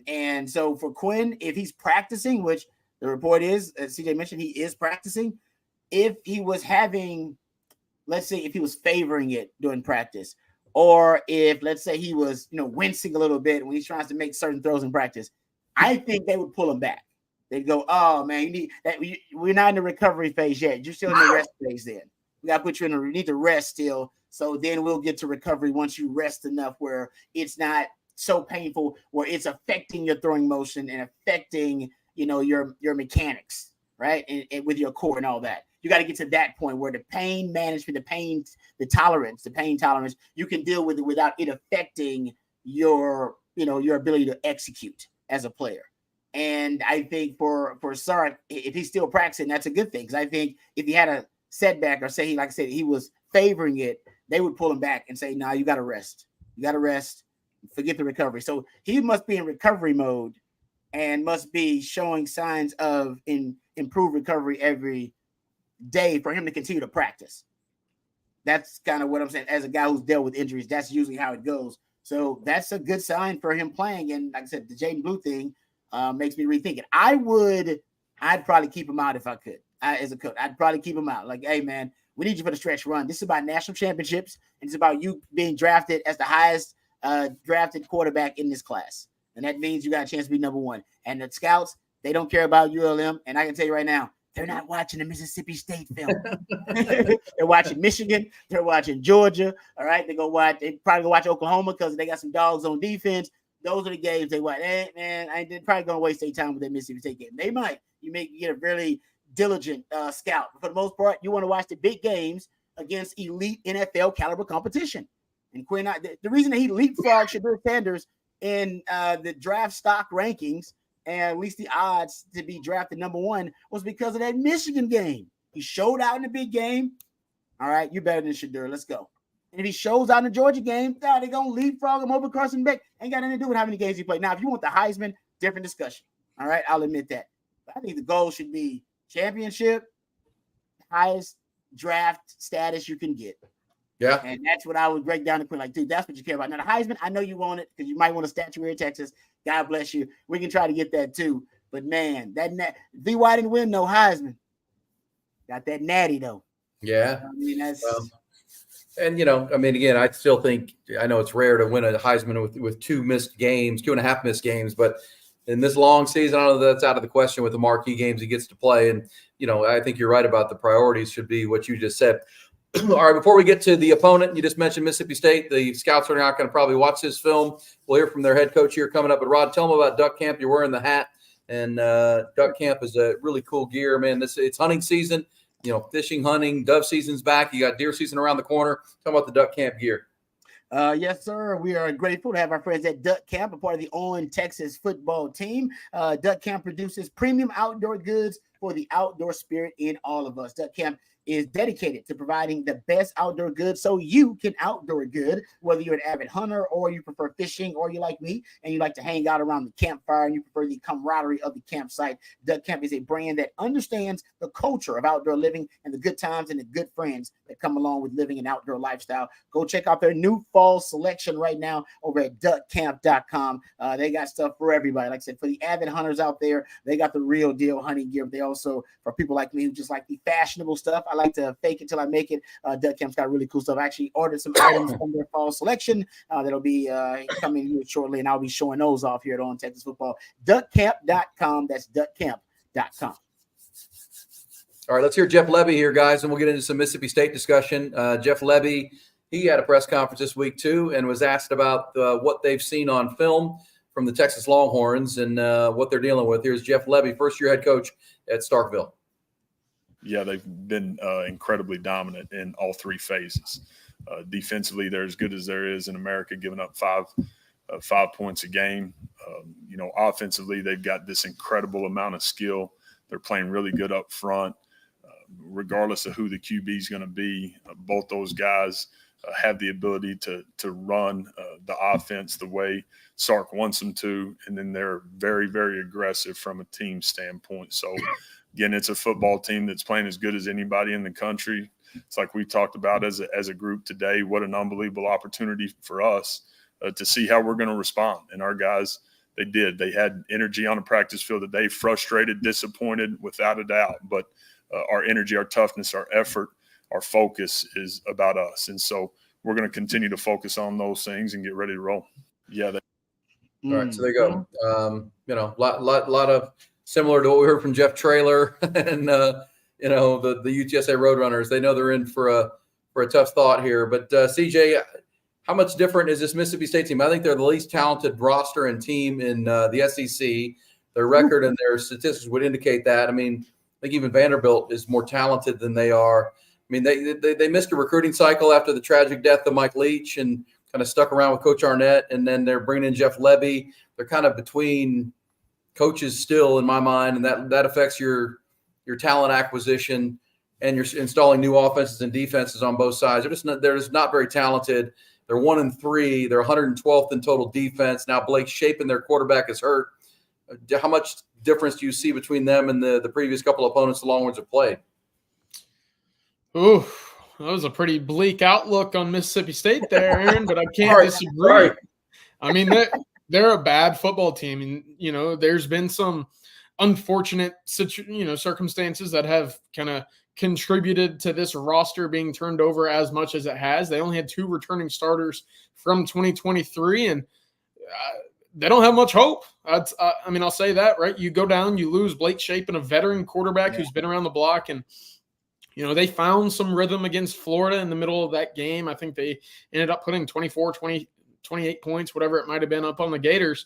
And so for Quinn, if he's practicing, which the report is, as CJ mentioned, he is practicing. If he was having, let's say, if he was favoring it during practice, or if, let's say, he was, wincing a little bit when he's trying to make certain throws in practice, I think they would pull him back. They'd go, oh, man, you need that. We're not in the recovery phase yet. You're still in the rest phase then. We got to put you in you need to rest still. So then we'll get to recovery once you rest enough where it's not so painful, where it's affecting your throwing motion and affecting, your mechanics, right? And with your core and all that. You got to get to that point where the pain management, the pain tolerance, you can deal with it without it affecting your ability to execute as a player. And I think for Sark, if he's still practicing, that's a good thing. Because I think if he had a setback or he was favoring it, they would pull him back and say, "No, you got to rest. You got to rest. Forget the recovery. So he must be in recovery mode and must be showing signs of improved recovery every day for him to continue to practice. That's kind of what I'm saying. As a guy who's dealt with injuries, that's usually how it goes. So that's a good sign for him playing. And like I said, the Jaden Blue thing makes me rethink it. I'd probably keep him out if I could. As a coach, I'd probably keep him out. Like, hey, man, we need you for the stretch run. This is about national championships, and it's about you being drafted as the highest drafted quarterback in this class. And that means you got a chance to be number one. And the scouts, they don't care about ULM. And I can tell you right now, they're not watching the Mississippi State film. They're watching Michigan. They're watching Georgia. All right. They probably go watch Oklahoma because they got some dogs on defense. Those are the games they watch. Man, they're probably going to waste their time with that Mississippi State game. They might. You may get a really diligent scout. But for the most part, you want to watch the big games against elite NFL caliber competition. And Quinn, the reason that he leapfrogged Shadur Sanders in the draft stock rankings, and at least the odds to be drafted number one, was because of that Michigan game. He showed out in the big game. All right, you're better than Shadur. Let's go. And if he shows out in the Georgia game, they're going to leapfrog him over Carson Beck. Ain't got anything to do with how many games he played. Now, if you want the Heisman, different discussion. All right, I'll admit that. But I think the goal should be championship, highest draft status you can get. Yeah. And that's what I would break down to Quinn. Like, dude, that's what you care about. Now, the Heisman, I know you want it because you might want a statue here in Texas. God bless you. We can try to get that too. But, man, VY didn't win no Heisman. Got that natty, though. Yeah. I mean, that's and, again, I still think – I know it's rare to win a Heisman with 2.5 missed games, but in this long season, I don't know that's out of the question with the marquee games he gets to play. And, I think you're right about the priorities should be what you just said. All right, before we get to the opponent, you just mentioned Mississippi State. The scouts are not going to probably watch this film. We'll hear from their head coach here coming up. But, Rod, tell them about Duck Camp. You're wearing the hat, and Duck Camp is a really cool gear, man. It's hunting season, fishing, hunting. Dove season's back. You got deer season around the corner. Tell them about the Duck Camp gear. Yes, sir. We are grateful to have our friends at Duck Camp, a part of the On Texas football team. Duck Camp produces premium outdoor goods for the outdoor spirit in all of us. Duck Camp is dedicated to providing the best outdoor goods so you can outdoor good, whether you're an avid hunter or you prefer fishing or you like me and you like to hang out around the campfire and you prefer the camaraderie of the campsite. Duck Camp is a brand that understands the culture of outdoor living and the good times and the good friends that come along with living an outdoor lifestyle. Go check out their new fall selection right now over at duckcamp.com. They got stuff for everybody. Like I said, for the avid hunters out there, they got the real deal hunting gear. They also, for people like me who just like the fashionable stuff, I like to fake it till I make it. Duck Camp's got really cool stuff. I actually ordered some items from their fall selection that'll be coming here shortly, and I'll be showing those off here at On Texas Football. Duckcamp.com. That's duckcamp.com. All right, let's hear Jeff Lebby here, guys, and we'll get into some Mississippi State discussion. Jeff Lebby, he had a press conference this week too and was asked about what they've seen on film from the Texas Longhorns and what they're dealing with. Here's Jeff Lebby, first-year head coach at Starkville. Yeah, they've been incredibly dominant in all three phases. Defensively, they're as good as there is in America, giving up 5 points a game. Offensively, they've got this incredible amount of skill. They're playing really good up front. Regardless of who the QB is going to be, both those guys have the ability to run the offense the way Sark wants them to, and then they're very, very aggressive from a team standpoint. So, again, it's a football team that's playing as good as anybody in the country. It's like we talked about as a group today. What an unbelievable opportunity for us to see how we're going to respond. And our guys, they did. They had energy on the practice field today, frustrated, disappointed, without a doubt. But our energy, our toughness, our effort, our focus is about us. And so we're going to continue to focus on those things and get ready to roll. Yeah. All right, so there you go. Lot of similar to what we heard from Jeff Traylor and the UTSA Roadrunners. They know they're in for a tough thought here. But CJ, how much different is this Mississippi State team? I think they're the least talented roster and team in the SEC. Their record and their statistics would indicate that. I mean, I think even Vanderbilt is more talented than they are. I mean, they missed a recruiting cycle after the tragic death of Mike Leach and kind of stuck around with Coach Arnett, and then they're bringing in Jeff Lebby. They're kind of between coaches still in my mind, and that affects your talent acquisition, and you're installing new offenses and defenses on both sides. They're just not very talented. They're 1-3. They're 112th in total defense. Now Blake Shapen, their quarterback, is hurt. How much difference do you see between them and the previous couple of opponents the Longhorns have played? Ooh, that was a pretty bleak outlook on Mississippi State there, Aaron, but I can't Sorry, disagree. sorry. I mean, they're a bad football team, and there's been some unfortunate circumstances that have kind of contributed to this roster being turned over as much as it has. They only had 2 returning starters from 2023, and they don't have much hope. I'll say that, right? You go down, you lose Blake Shapen, a veteran quarterback who's been around the block, and they found some rhythm against Florida in the middle of that game. I think they ended up putting 24, 20, 28 points, whatever it might have been, up on the Gators.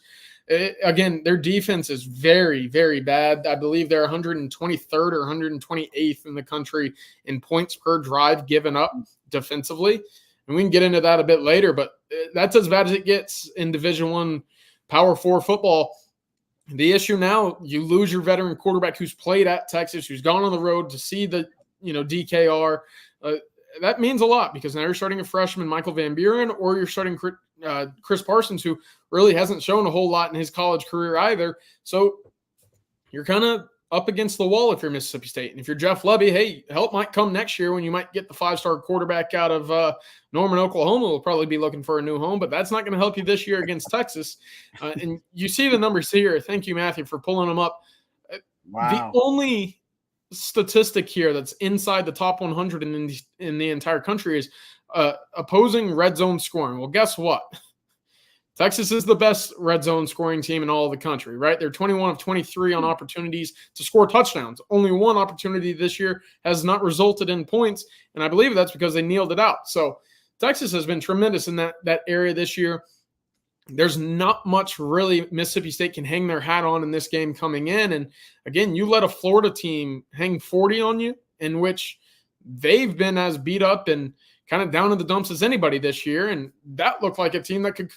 Again, their defense is very, very bad. I believe they're 123rd or 128th in the country in points per drive given up defensively. And we can get into that a bit later, but that's as bad as it gets in Division I Power 4 football. The issue now, you lose your veteran quarterback who's played at Texas, who's gone on the road to see the DKR. That means a lot because now you're starting a freshman, Michael Van Buren, or you're starting Chris Parsons, who really hasn't shown a whole lot in his college career either. So you're kind of up against the wall if you're Mississippi State. And if you're Jeff Lebby, hey, help might come next year when you might get the 5-star quarterback out of Norman, Oklahoma. Will probably be looking for a new home, but that's not going to help you this year against Texas. And you see the numbers here. Thank you, Matthew, for pulling them up. Wow. The only statistic here that's inside the top 100 in the entire country is opposing red zone scoring. Well, guess what? Texas is the best red zone scoring team in all of the country, right? They're 21 of 23 on opportunities to score touchdowns. Only one opportunity this year has not resulted in points, and I believe that's because they kneeled it out. So Texas has been tremendous in that area this year. There's not much really Mississippi State can hang their hat on in this game coming in. And again, you let a Florida team hang 40 on you, in which they've been as beat up and kind of down in the dumps as anybody this year. And that looked like a team that could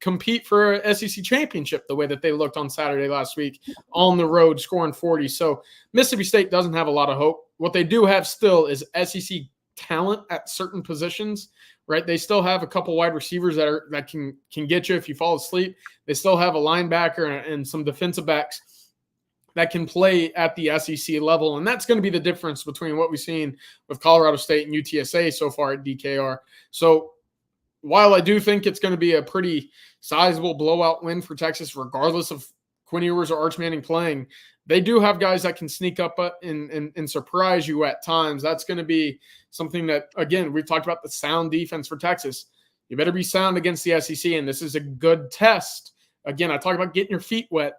compete for a SEC championship the way that they looked on Saturday last week on the road scoring 40. So Mississippi State doesn't have a lot of hope. What they do have still is SEC talent at certain positions, right? They still have a couple wide receivers that can get you if you fall asleep. They still have a linebacker and some defensive backs that can play at the SEC level. And that's going to be the difference between what we've seen with Colorado State and UTSA so far at DKR. So while I do think it's going to be a pretty sizable blowout win for Texas, regardless of Quinn Ewers or Arch Manning playing, they do have guys that can sneak up and surprise you at times. That's going to be something that, again, we've talked about the sound defense for Texas. You better be sound against the SEC, and this is a good test. Again, I talk about getting your feet wet.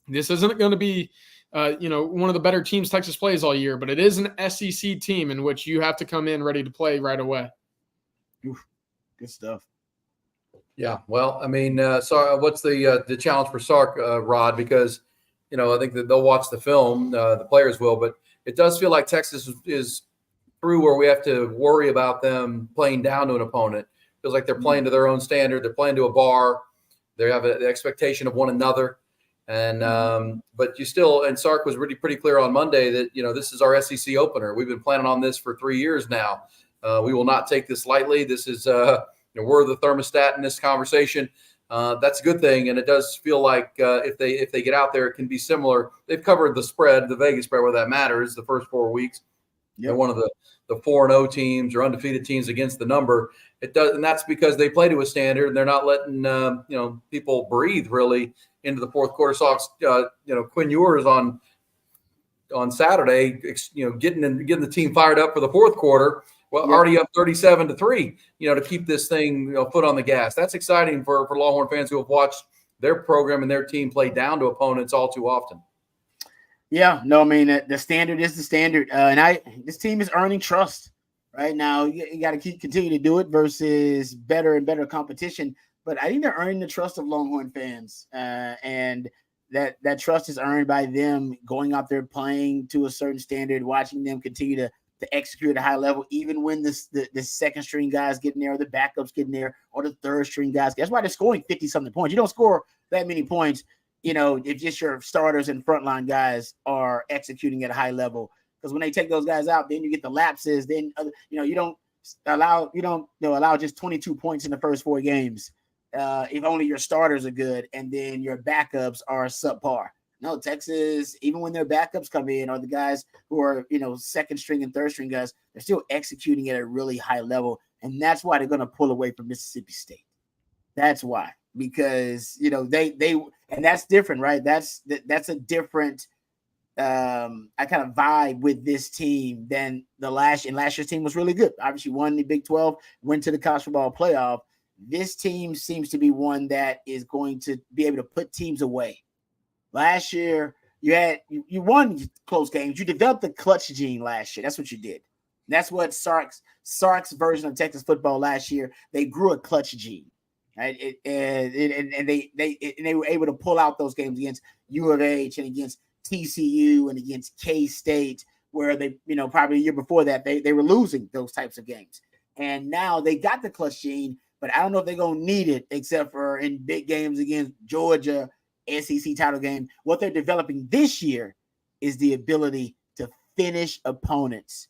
This isn't going to be, one of the better teams Texas plays all year, but it is an SEC team in which you have to come in ready to play right away. Oof, good stuff. Yeah, well, I mean, what's the challenge for Sark, Rod? Because I think that they'll watch the film, the players will, but it does feel like Texas is through where we have to worry about them playing down to an opponent. It feels like they're playing to their own standard. They're playing to a bar. They have the expectation of one another. And but you still, and Sark was really pretty clear on Monday that, this is our SEC opener. We've been planning on this for 3 years now. We will not take this lightly. This is, we're the thermostat in this conversation. That's a good thing, and it does feel like if they get out there, it can be similar. They've covered the spread, the Vegas spread, where that matters. The first 4 weeks, they're one of the 4-0 teams or undefeated teams against the number. It does, and that's because they play to a standard, and they're not letting people breathe really into the fourth quarter. Saw Quinn Ewers on Saturday, getting the team fired up for the fourth quarter. Well, already up 37-3, to keep this thing foot on the gas. That's exciting for Longhorn fans who have watched their program and their team play down to opponents all too often. Yeah, no, I mean, the standard is the standard. And this team is earning trust right now. You got to continue to do it versus better and better competition. But I think they're earning the trust of Longhorn fans. And that trust is earned by them going out there playing to a certain standard, watching them continue to execute at a high level, even when the second string guys get in there, or the backups get in there, or the third string guys. That's why they're scoring 50-something points. You don't score that many points, if just your starters and frontline guys are executing at a high level. Because when they take those guys out, then you get the lapses. Then you don't allow just 22 points in the first 4 games if only your starters are good and then your backups are subpar. No, Texas, even when their backups come in or the guys who are, second string and third string guys, they're still executing at a really high level. And that's why they're going to pull away from Mississippi State. That's why, because, they and that's different, right? That's a different I kind of vibe with this team than last year's team was really good. Obviously won the Big 12, went to the college football playoff. This team seems to be one that is going to be able to put teams away. Last year, you won close games. You developed the clutch gene last year. That's what you did. That's what Sark's version of Texas football last year. They grew a clutch gene, right? And they were able to pull out those games against U of H and against TCU and against K-State, where they, probably a year before that, they were losing those types of games. And now they got the clutch gene, but I don't know if they're going to need it except for in big games against Georgia, SEC title game. What they're developing this year is the ability to finish opponents,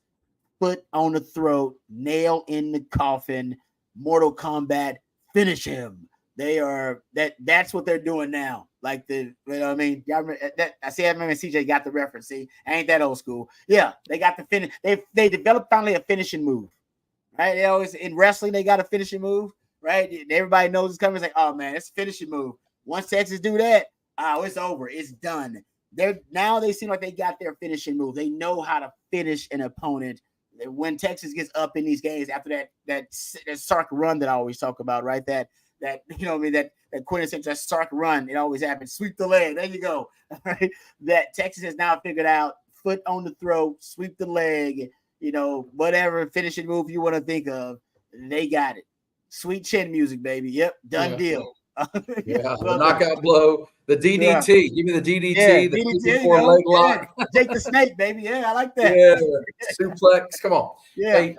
foot on the throat, nail in the coffin, Mortal Kombat, finish him. That's what they're doing now. Like I remember CJ got the reference. See, ain't that old school? Yeah, they got the finish. They developed finally a finishing move. Right? They always in wrestling, they got a finishing move, right? And everybody knows it's coming. It's like, oh man, it's a finishing move. Once Texas do that, it's over. It's done. They seem like they got their finishing move. They know how to finish an opponent. When Texas gets up in these games after that Sark run that I always talk about, right? That quintessential Sark run, it always happens. Sweep the leg. There you go. Right? That Texas has now figured out foot on the throat, sweep the leg, whatever finishing move you want to think of, they got it. Sweet chin music, baby. Yep, done deal. Yeah, the knockout blow, the DDT. Yeah. Give me the DDT, the DDT, leg lock. Jake the Snake, baby. Yeah, I like that. Yeah, suplex. Come on. Yeah. Hey,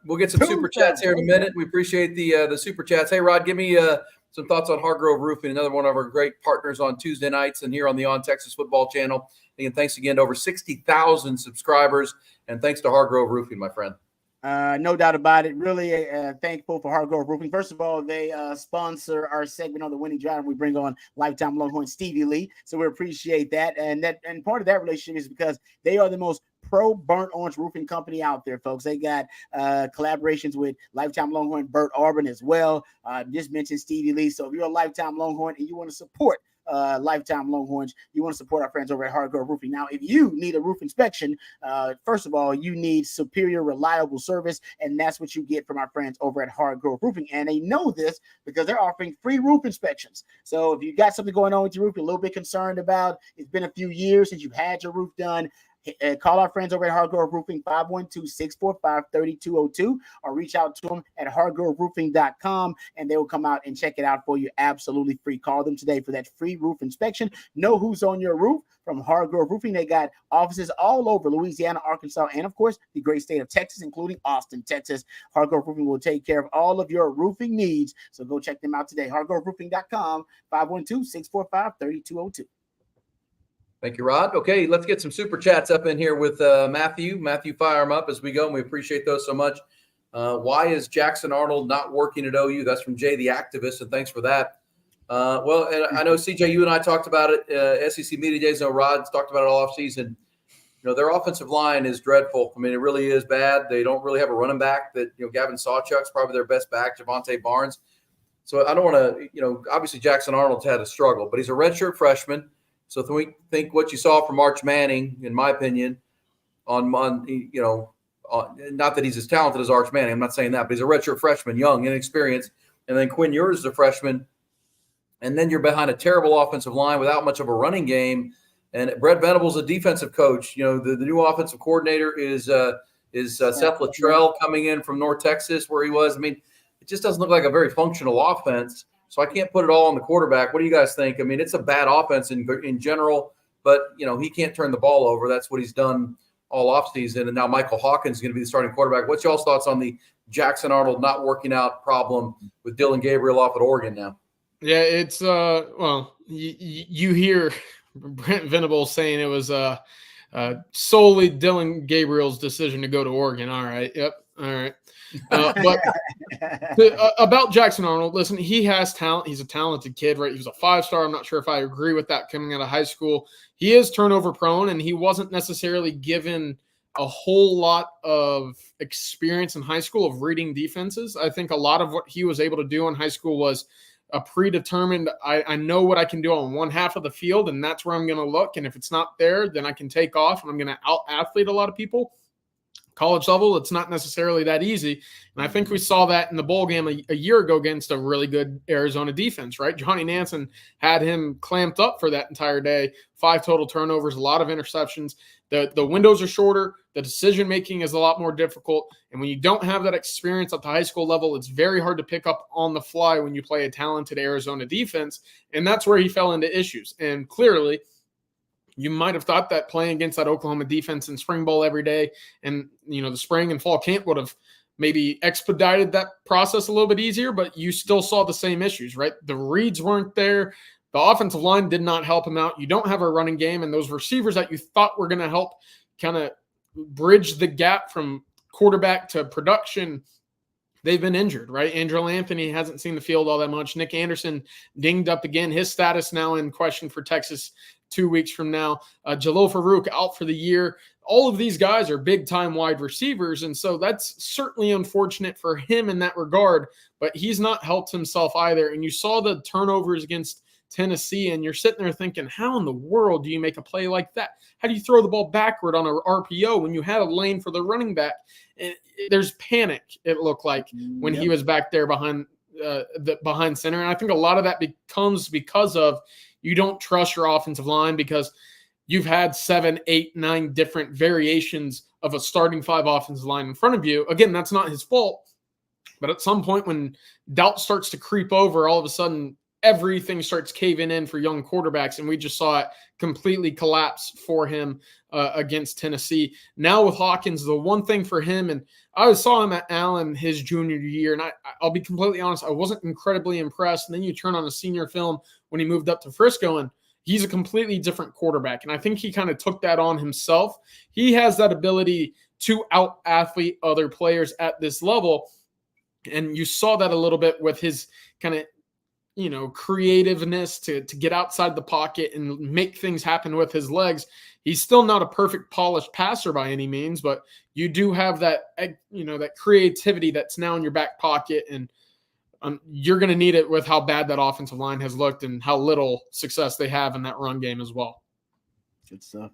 we'll get some super chats here in a minute. We appreciate the super chats. Hey, Rod, give me some thoughts on Hargrove Roofing, another one of our great partners on Tuesday nights and here on the On Texas Football channel. And thanks again to over 60,000 subscribers. And thanks to Hargrove Roofing, my friend. No doubt about it. Really thankful for Hargrove Roofing. First of all, they sponsor our segment on the Winning Drive. We bring on lifetime Longhorn Stevie Lee, so we appreciate that. And part of that relationship is because they are the most pro burnt orange roofing company out there, folks. They got collaborations with lifetime Longhorn Bert Auburn as well. Just mentioned Stevie Lee. So if you're a lifetime Longhorn and you want to support lifetime Longhorns, you want to support our friends over at Hargrove Roofing. Now, if you need a roof inspection, first of all, you need superior, reliable service, and that's what you get from our friends over at Hargrove Roofing. And they know this because they're offering free roof inspections. So if you got something going on with your roof you're a little bit concerned about, it's been a few years since you've had your roof done, call our friends over at Hargrove Roofing, 512-645-3202, or reach out to them at hargroveroofing.com, and they will come out and check it out for you absolutely free. Call them today for that free roof inspection. Know who's on your roof from Hargrove Roofing. They got offices all over Louisiana, Arkansas, and, of course, the great state of Texas, including Austin, Texas. Hargrove Roofing will take care of all of your roofing needs, so go check them out today. hargroveroofing.com, 512-645-3202. Thank you, Rod. Okay, let's get some super chats up in here with Matthew. Matthew, fire them up as we go, and we appreciate those so much. Why is Jackson Arnold not working at OU? That's from Jay the Activist, and thanks for that. Well, and I know, CJ, you and I talked about it. SEC Media Days, Rod's talked about it all offseason. Their offensive line is dreadful. I mean, it really is bad. They don't really have a running back that, Gavin Sawchuk's probably their best back, Javonte Barnes. So I don't want to, obviously Jackson Arnold's had a struggle, but he's a redshirt freshman. So if we think what you saw from Arch Manning, in my opinion, not that he's as talented as Arch Manning, I'm not saying that, but he's a redshirt freshman, young, inexperienced. And then Quinn Ewers is a freshman. And then you're behind a terrible offensive line without much of a running game. And Brett Venables, a defensive coach. The new offensive coordinator is Seth Luttrell coming in from North Texas, where he was. I mean, it just doesn't look like a very functional offense. So I can't put it all on the quarterback. What do you guys think? I mean, it's a bad offense in general, but, he can't turn the ball over. That's what he's done all offseason. And now Michael Hawkins is going to be the starting quarterback. What's y'all's thoughts on the Jackson Arnold not working out problem with Dylan Gabriel off at Oregon now? Yeah, it's you hear Brent Venables saying it was solely Dylan Gabriel's decision to go to Oregon. All right. Yep. All right. But about Jackson Arnold, listen, he has talent. He's a talented kid, right? He was a 5-star. I'm not sure if I agree with that coming out of high school. He is turnover prone, and he wasn't necessarily given a whole lot of experience in high school of reading defenses. I think a lot of what he was able to do in high school was a predetermined, I know what I can do on one half of the field, and that's where I'm going to look. And if it's not there, then I can take off, and I'm going to out-athlete a lot of people. College level, it's not necessarily that easy. And I think we saw that in the bowl game a year ago against a really good Arizona defense, right? Johnny Nansen had him clamped up for that entire day. 5 total turnovers, a lot of interceptions. The windows are shorter. The decision-making is a lot more difficult. And when you don't have that experience at the high school level, it's very hard to pick up on the fly when you play a talented Arizona defense. And that's where he fell into issues. And clearly, you might have thought that playing against that Oklahoma defense in spring bowl every day and, the spring and fall camp would have maybe expedited that process a little bit easier, but you still saw the same issues, right? The reads weren't there. The offensive line did not help him out. You don't have a running game, and those receivers that you thought were going to help kind of bridge the gap from quarterback to production, they've been injured, right? Angelo Anthony hasn't seen the field all that much. Nick Anderson dinged up again. His status now in question for Texas 2 weeks from now. Jalil Farouk out for the year. All of these guys are big-time wide receivers, and so that's certainly unfortunate for him in that regard, but he's not helped himself either. And you saw the turnovers against Tennessee, and you're sitting there thinking, how in the world do you make a play like that? How do you throw the ball backward on an RPO when you had a lane for the running back? There's panic, it looked like, when he was back there behind center. And I think a lot of that becomes because of you don't trust your offensive line because you've had 7, 8, 9 different variations of a starting 5 offensive line in front of you. Again, that's not his fault. But at some point when doubt starts to creep over, all of a sudden everything starts caving in for young quarterbacks, and we just saw it completely collapse for him against Tennessee. Now with Hawkins, the one thing for him, and I saw him at Allen his junior year, and I'll be completely honest, I wasn't incredibly impressed. And then you turn on a senior film when he moved up to Frisco, and he's a completely different quarterback. And I think he kind of took that on himself. He has that ability to out-athlete other players at this level, and you saw that a little bit with his kind of creativeness to get outside the pocket and make things happen with his legs. He's still not a perfect polished passer by any means, but you do have that, that creativity that's now in your back pocket, and you're going to need it with how bad that offensive line has looked and how little success they have in that run game as well. Good stuff.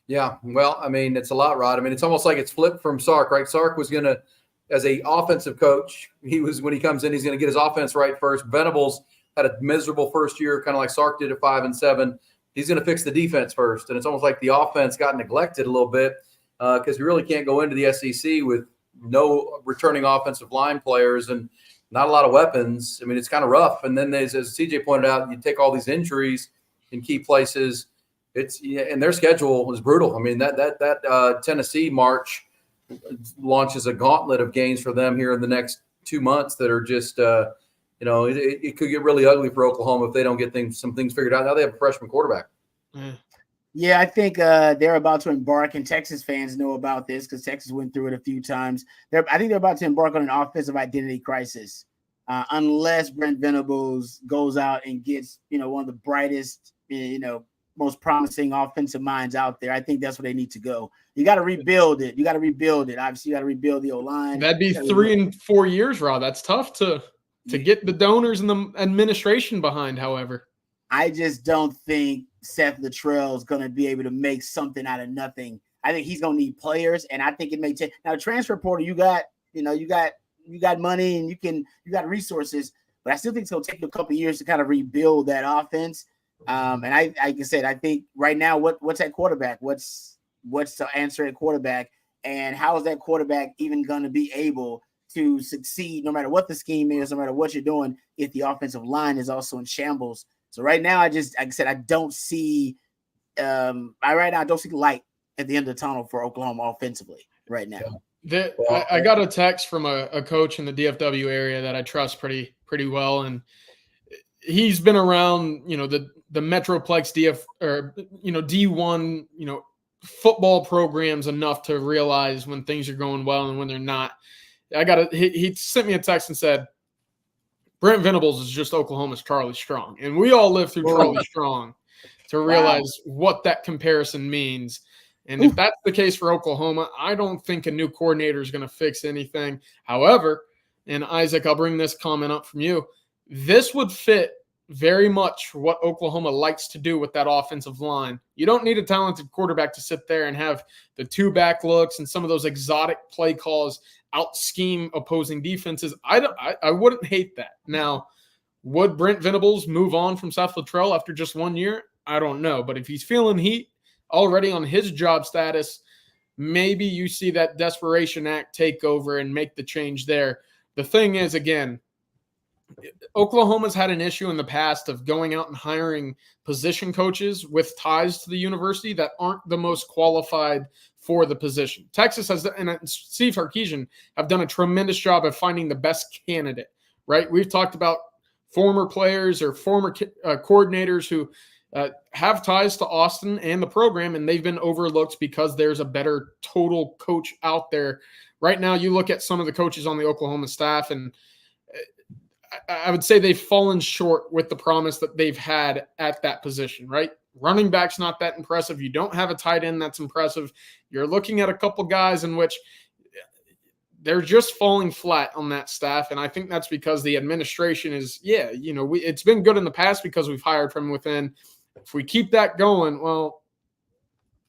Yeah, well, it's a lot, Rod. It's almost like it's flipped from Sark, right? Sark was going to, as a offensive coach, when he comes in, he's going to get his offense right first. Venables had a miserable first year, kind of like Sark did at 5-7. He's going to fix the defense first. And it's almost like the offense got neglected a little bit because we really can't go into the SEC with no returning offensive line players and not a lot of weapons. It's kind of rough. And then as CJ pointed out, you take all these injuries in key places. And their schedule is brutal. That Tennessee march launches a gauntlet of games for them here in the next 2 months that are just, it could get really ugly for Oklahoma if they don't get some things figured out. Now they have a freshman quarterback. Yeah, I think they're about to embark, and Texas fans know about this because Texas went through it a few times. I think they're about to embark on an offensive identity crisis unless Brent Venables goes out and gets, one of the brightest, most promising offensive minds out there. I think that's where they need to go. You got to rebuild it. Obviously, you got to rebuild the O-line. That'd be 3 and 4 years, Rob. That's tough to get the donors and the administration behind, however. I just don't think Seth Luttrell is going to be able to make something out of nothing. I think he's going to need players, and I think it may take – now, transfer portal, you got money and you got resources, but I still think it's going to take you a couple of years to kind of rebuild that offense. And like I said, I think right now, what's at quarterback? What's the answer at quarterback? And how is that quarterback even going to be able to succeed no matter what the scheme is, no matter what you're doing, if the offensive line is also in shambles? So right now, I don't see I don't see light at the end of the tunnel for Oklahoma offensively right now. I got a text from a coach in the DFW area that I trust pretty well, and he's been around, the Metroplex D1, football programs enough to realize when things are going well and when they're not. He sent me a text and said, Brent Venables is just Oklahoma's Charlie Strong. And we all lived through Charlie Strong to realize what that comparison means. And if that's the case for Oklahoma, I don't think a new coordinator is going to fix anything. However, and Isaac, I'll bring this comment up from you. This would fit very much what Oklahoma likes to do with that offensive line. You don't need a talented quarterback to sit there and have the two back looks and some of those exotic play calls out scheme opposing defenses. I wouldn't hate that. Now, would Brent Venables move on from South Luttrell after just 1 year? I don't know. But if he's feeling heat already on his job status, maybe you see that desperation act take over and make the change there. The thing is, again, Oklahoma's had an issue in the past of going out and hiring position coaches with ties to the university that aren't the most qualified for the position. Texas has, and Steve Sarkisian have done a tremendous job of finding the best candidate, right? We've talked about former players or former coordinators who have ties to Austin and the program, and they've been overlooked because there's a better total coach out there. Right now, you look at some of the coaches on the Oklahoma staff, and I would say they've fallen short with the promise that they've had at that position, right? Running back's not that impressive. You don't have a tight end that's impressive. You're looking at a couple guys in which they're just falling flat on that staff, and I think that's because the administration is, it's been good in the past because we've hired from within. If we keep that going, well,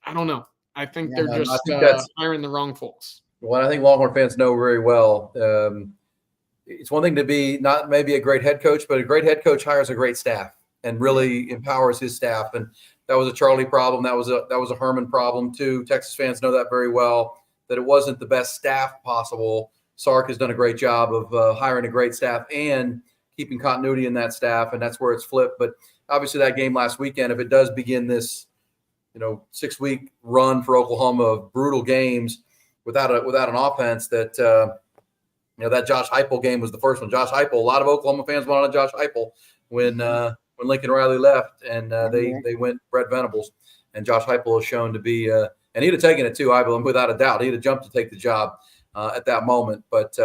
I don't know. I think they're just hiring the wrong folks. Well, I think Longhorn fans know very well. It's one thing to be not maybe a great head coach, but a great head coach hires a great staff and really empowers his staff. And that was a Charlie problem. That was a Herman problem too. Texas fans know that very well, that it wasn't the best staff possible. Sark has done a great job of hiring a great staff and keeping continuity in that staff, and that's where it's flipped. But obviously that game last weekend, if it does begin this 6-week run for Oklahoma of brutal games without an offense, that that Josh Heupel game was the first one. Josh Heupel, a lot of Oklahoma fans went on Josh Heupel when Lincoln Riley left, and they went Brent Venables. And Josh Heupel has shown to be and he'd have taken it too, I believe, without a doubt. He'd have jumped to take the job at that moment. But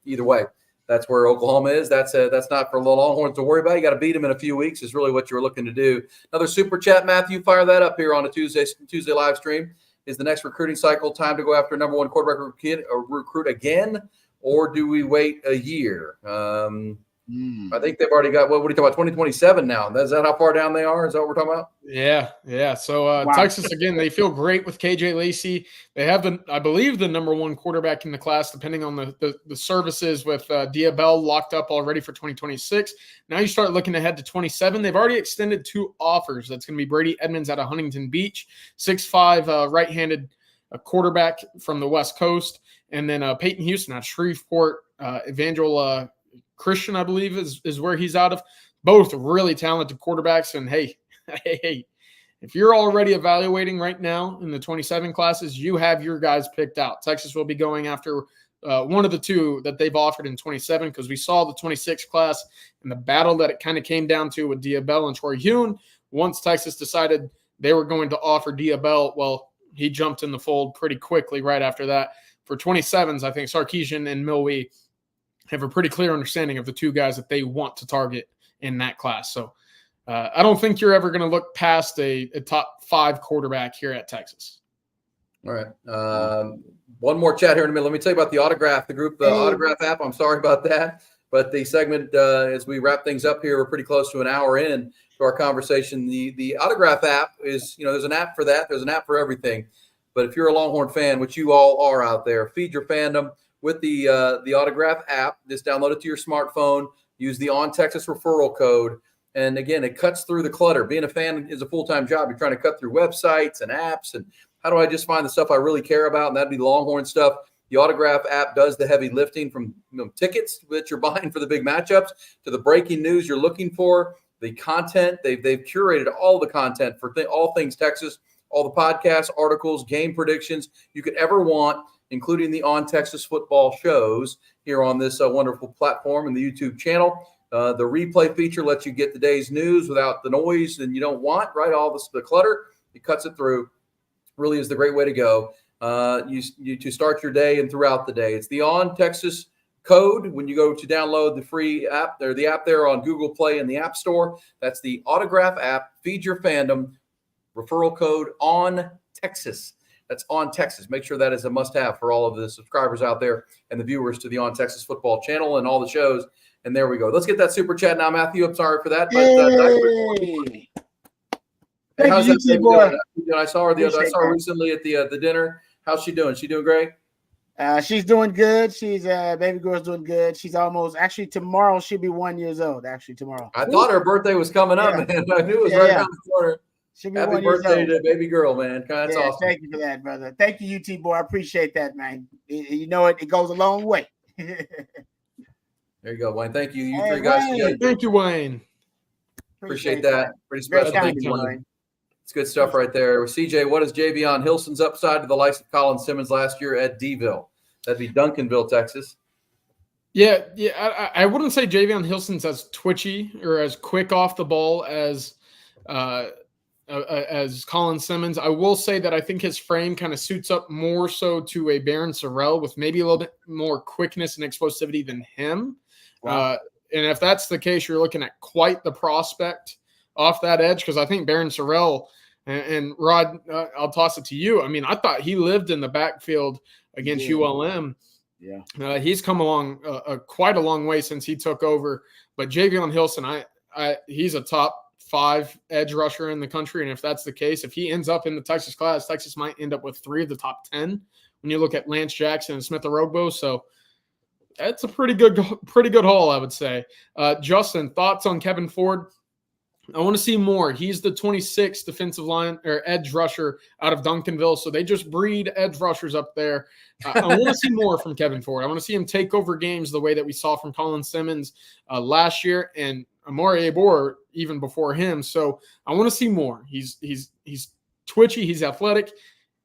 either way, that's where Oklahoma is. That's not for the Longhorns to worry about. You got to beat them in a few weeks is really what you're looking to do. Another super chat, Matthew, fire that up here on a Tuesday live stream. Is the next recruiting cycle time to go after number one quarterback recruit again? Or do we wait a year? I think they've already got, what are you talking about, 2027 now? Is that how far down they are? Is that what we're talking about? Yeah. So Texas, again, they feel great with KJ Lacey. They have, I believe, the number one quarterback in the class, depending on the services with Diabell locked up already for 2026. Now you start looking ahead to 27. They've already extended 2 offers. That's going to be Brady Edmonds out of Huntington Beach, 6'5", right-handed quarterback from the West Coast. And then Peyton Houston out of Shreveport, Evangel Christian, I believe, is where he's out of. Both really talented quarterbacks. And, hey, if you're already evaluating right now in the 27 classes, you have your guys picked out. Texas will be going after one of the 2 that they've offered in 27 because we saw the 26 class and the battle that it kind of came down to with Diabell and Troy Hune. Once Texas decided they were going to offer Diabell, well, he jumped in the fold pretty quickly right after that. For 27s, I think Sarkisian and Milwee have a pretty clear understanding of the 2 guys that they want to target in that class. So I don't think you're ever going to look past a top 5 quarterback here at Texas. All right. One more chat here in a minute. Let me tell you about the Autograph, the Autograph app. I'm sorry about that. But the segment, as we wrap things up here, we're pretty close to an hour in to our conversation. The Autograph app is, there's an app for that. There's an app for everything. But if you're a Longhorn fan, which you all are out there, feed your fandom with the Autograph app. Just download it to your smartphone. Use the On Texas referral code. And again, it cuts through the clutter. Being a fan is a full-time job. You're trying to cut through websites and apps. And how do I just find the stuff I really care about? And that'd be Longhorn stuff. The Autograph app does the heavy lifting from tickets that you're buying for the big matchups to the breaking news you're looking for, the content. They've curated all the content for all things Texas. All the podcasts, articles, game predictions you could ever want, including the On Texas Football shows here on this wonderful platform and the YouTube channel. The replay feature lets you get the day's news without the noise and you don't want, right? All the clutter, it cuts it through. really is the great way to go. You to start your day and throughout the day. It's the On Texas code when you go to download the free app. There's the app there on Google Play and the App Store. That's the Autograph app. Feed your fandom. Referral code On Texas. That's On Texas. Make sure that is a must-have for all of the subscribers out there and the viewers to the On Texas Football channel and all the shows. And there we go. Let's get that super chat now, Matthew. I'm sorry for that, but how's that baby doing? I saw her recently at the dinner. How's she doing? She doing great? She's doing good. She's baby girl's doing good. She's almost tomorrow she'll be 1 year old. Actually, tomorrow. I thought her birthday was coming up, man. I knew it was right around the corner. Happy birthday to baby girl, man. That's awesome. Thank you for that, brother. Thank you, UT boy. I appreciate that, man. You know it goes a long way. There you go, Wayne. Thank you. You three guys together. Thank you, Wayne. Appreciate that. Pretty special. Thank you, Wayne. It's good stuff right there. CJ, what is Javion Hilson's upside to the likes of Colin Simmons last year at D-ville? That'd be Duncanville, Texas. Yeah. I wouldn't say Javion Hilson's as twitchy or as quick off the ball as Colin Simmons. I will say that I think his frame kind of suits up more so to a Baron Sorrell with maybe a little bit more quickness and explosivity than him. Wow. And if that's the case, you're looking at quite the prospect off that edge, because I think Baron Sorrell and Rod, I'll toss it to you. I mean, I thought he lived in the backfield against ULM. Yeah, he's come along quite a long way since he took over. But Javion Hilson, he's a top 5 edge rusher in the country, and if that's the case, if he ends up in the Texas class, Texas might end up with 3 of the top 10 when you look at Lance Jackson and Smith Orogbo. So that's a pretty good haul, I would say. Justin, thoughts on Kevin Ford? I want to see more. He's the 26th defensive line or edge rusher out of Duncanville, so they just breed edge rushers up there. I want to see more from Kevin Ford. I want to see him take over games the way that we saw from Colin Simmons last year and Amari Abor even before him. So I want to see more. He's twitchy. He's athletic.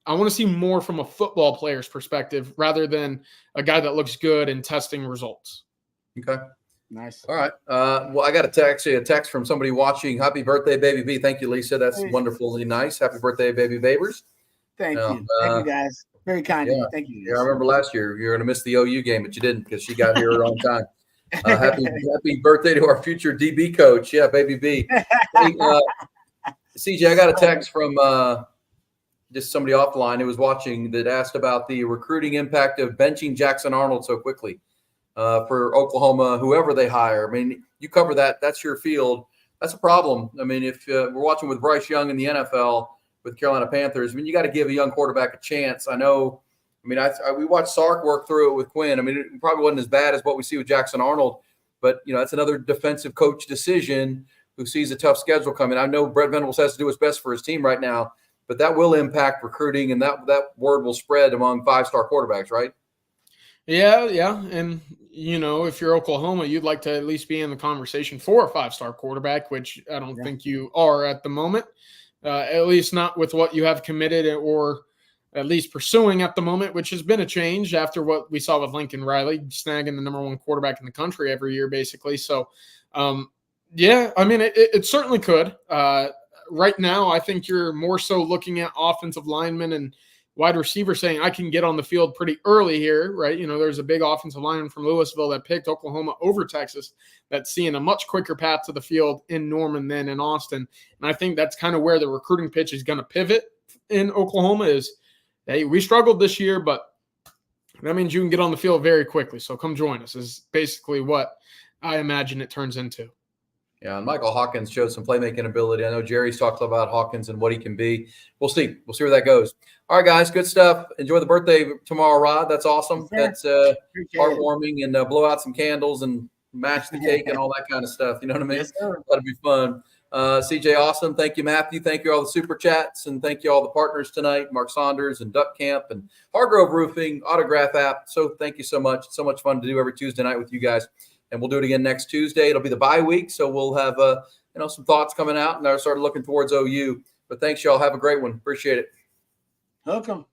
I want to see more from a football player's perspective rather than a guy that looks good in testing results. Okay. Nice. All right. Well, I got a text from somebody watching. Happy birthday, Baby B. Thank you, Lisa. That's wonderfully nice. Happy birthday, Baby Babers. Thank you. Thank you, guys. Very kind of you. Thank you. Yeah, I remember last year you were going to miss the OU game, but you didn't because she got here on time. Happy birthday to our future DB coach. Yeah, Baby B. Hey, CJ, I got a text from just somebody offline who was watching that asked about the recruiting impact of benching Jackson Arnold so quickly. For Oklahoma, whoever they hire. I mean, you cover that. That's your field. That's a problem. I mean, if we're watching with Bryce Young in the NFL with Carolina Panthers, I mean, you got to give a young quarterback a chance. I know. I mean, we watched Sark work through it with Quinn. I mean, it probably wasn't as bad as what we see with Jackson Arnold, but, that's another defensive coach decision who sees a tough schedule coming. I know Brett Venables has to do what's best for his team right now, but that will impact recruiting, and that word will spread among 5-star quarterbacks, right? Yeah. And, if you're Oklahoma, you'd like to at least be in the conversation for a 5-star quarterback, which I don't think you are at the moment, at least not with what you have committed or at least pursuing at the moment, which has been a change after what we saw with Lincoln Riley snagging the number 1 quarterback in the country every year, basically. So, I mean, it certainly could. Right now, I think you're more so looking at offensive linemen and wide receiver saying, I can get on the field pretty early here, right? There's a big offensive lineman from Louisville that picked Oklahoma over Texas that's seeing a much quicker path to the field in Norman than in Austin. And I think that's kind of where the recruiting pitch is going to pivot in Oklahoma is, hey, we struggled this year, but that means you can get on the field very quickly. So come join us is basically what I imagine it turns into. Yeah, and Michael Hawkins showed some playmaking ability. I know Jerry's talked about Hawkins and what he can be. We'll see. We'll see where that goes. All right, guys, good stuff. Enjoy the birthday tomorrow, Rod. That's awesome. That's heartwarming, and blow out some candles and match the cake and all that kind of stuff. You know what I mean? Yes, sir. That'll be fun. CJ, awesome. Thank you, Matthew. Thank you all the super chats, and thank you all the partners tonight, Mark Saunders and Duck Camp and Hargrove Roofing, Autograph app. So thank you so much. It's so much fun to do every Tuesday night with you guys. And we'll do it again next Tuesday. It'll be the bye week, so we'll have some thoughts coming out, and I started looking towards OU. But thanks, y'all. Have a great one. Appreciate it. Welcome.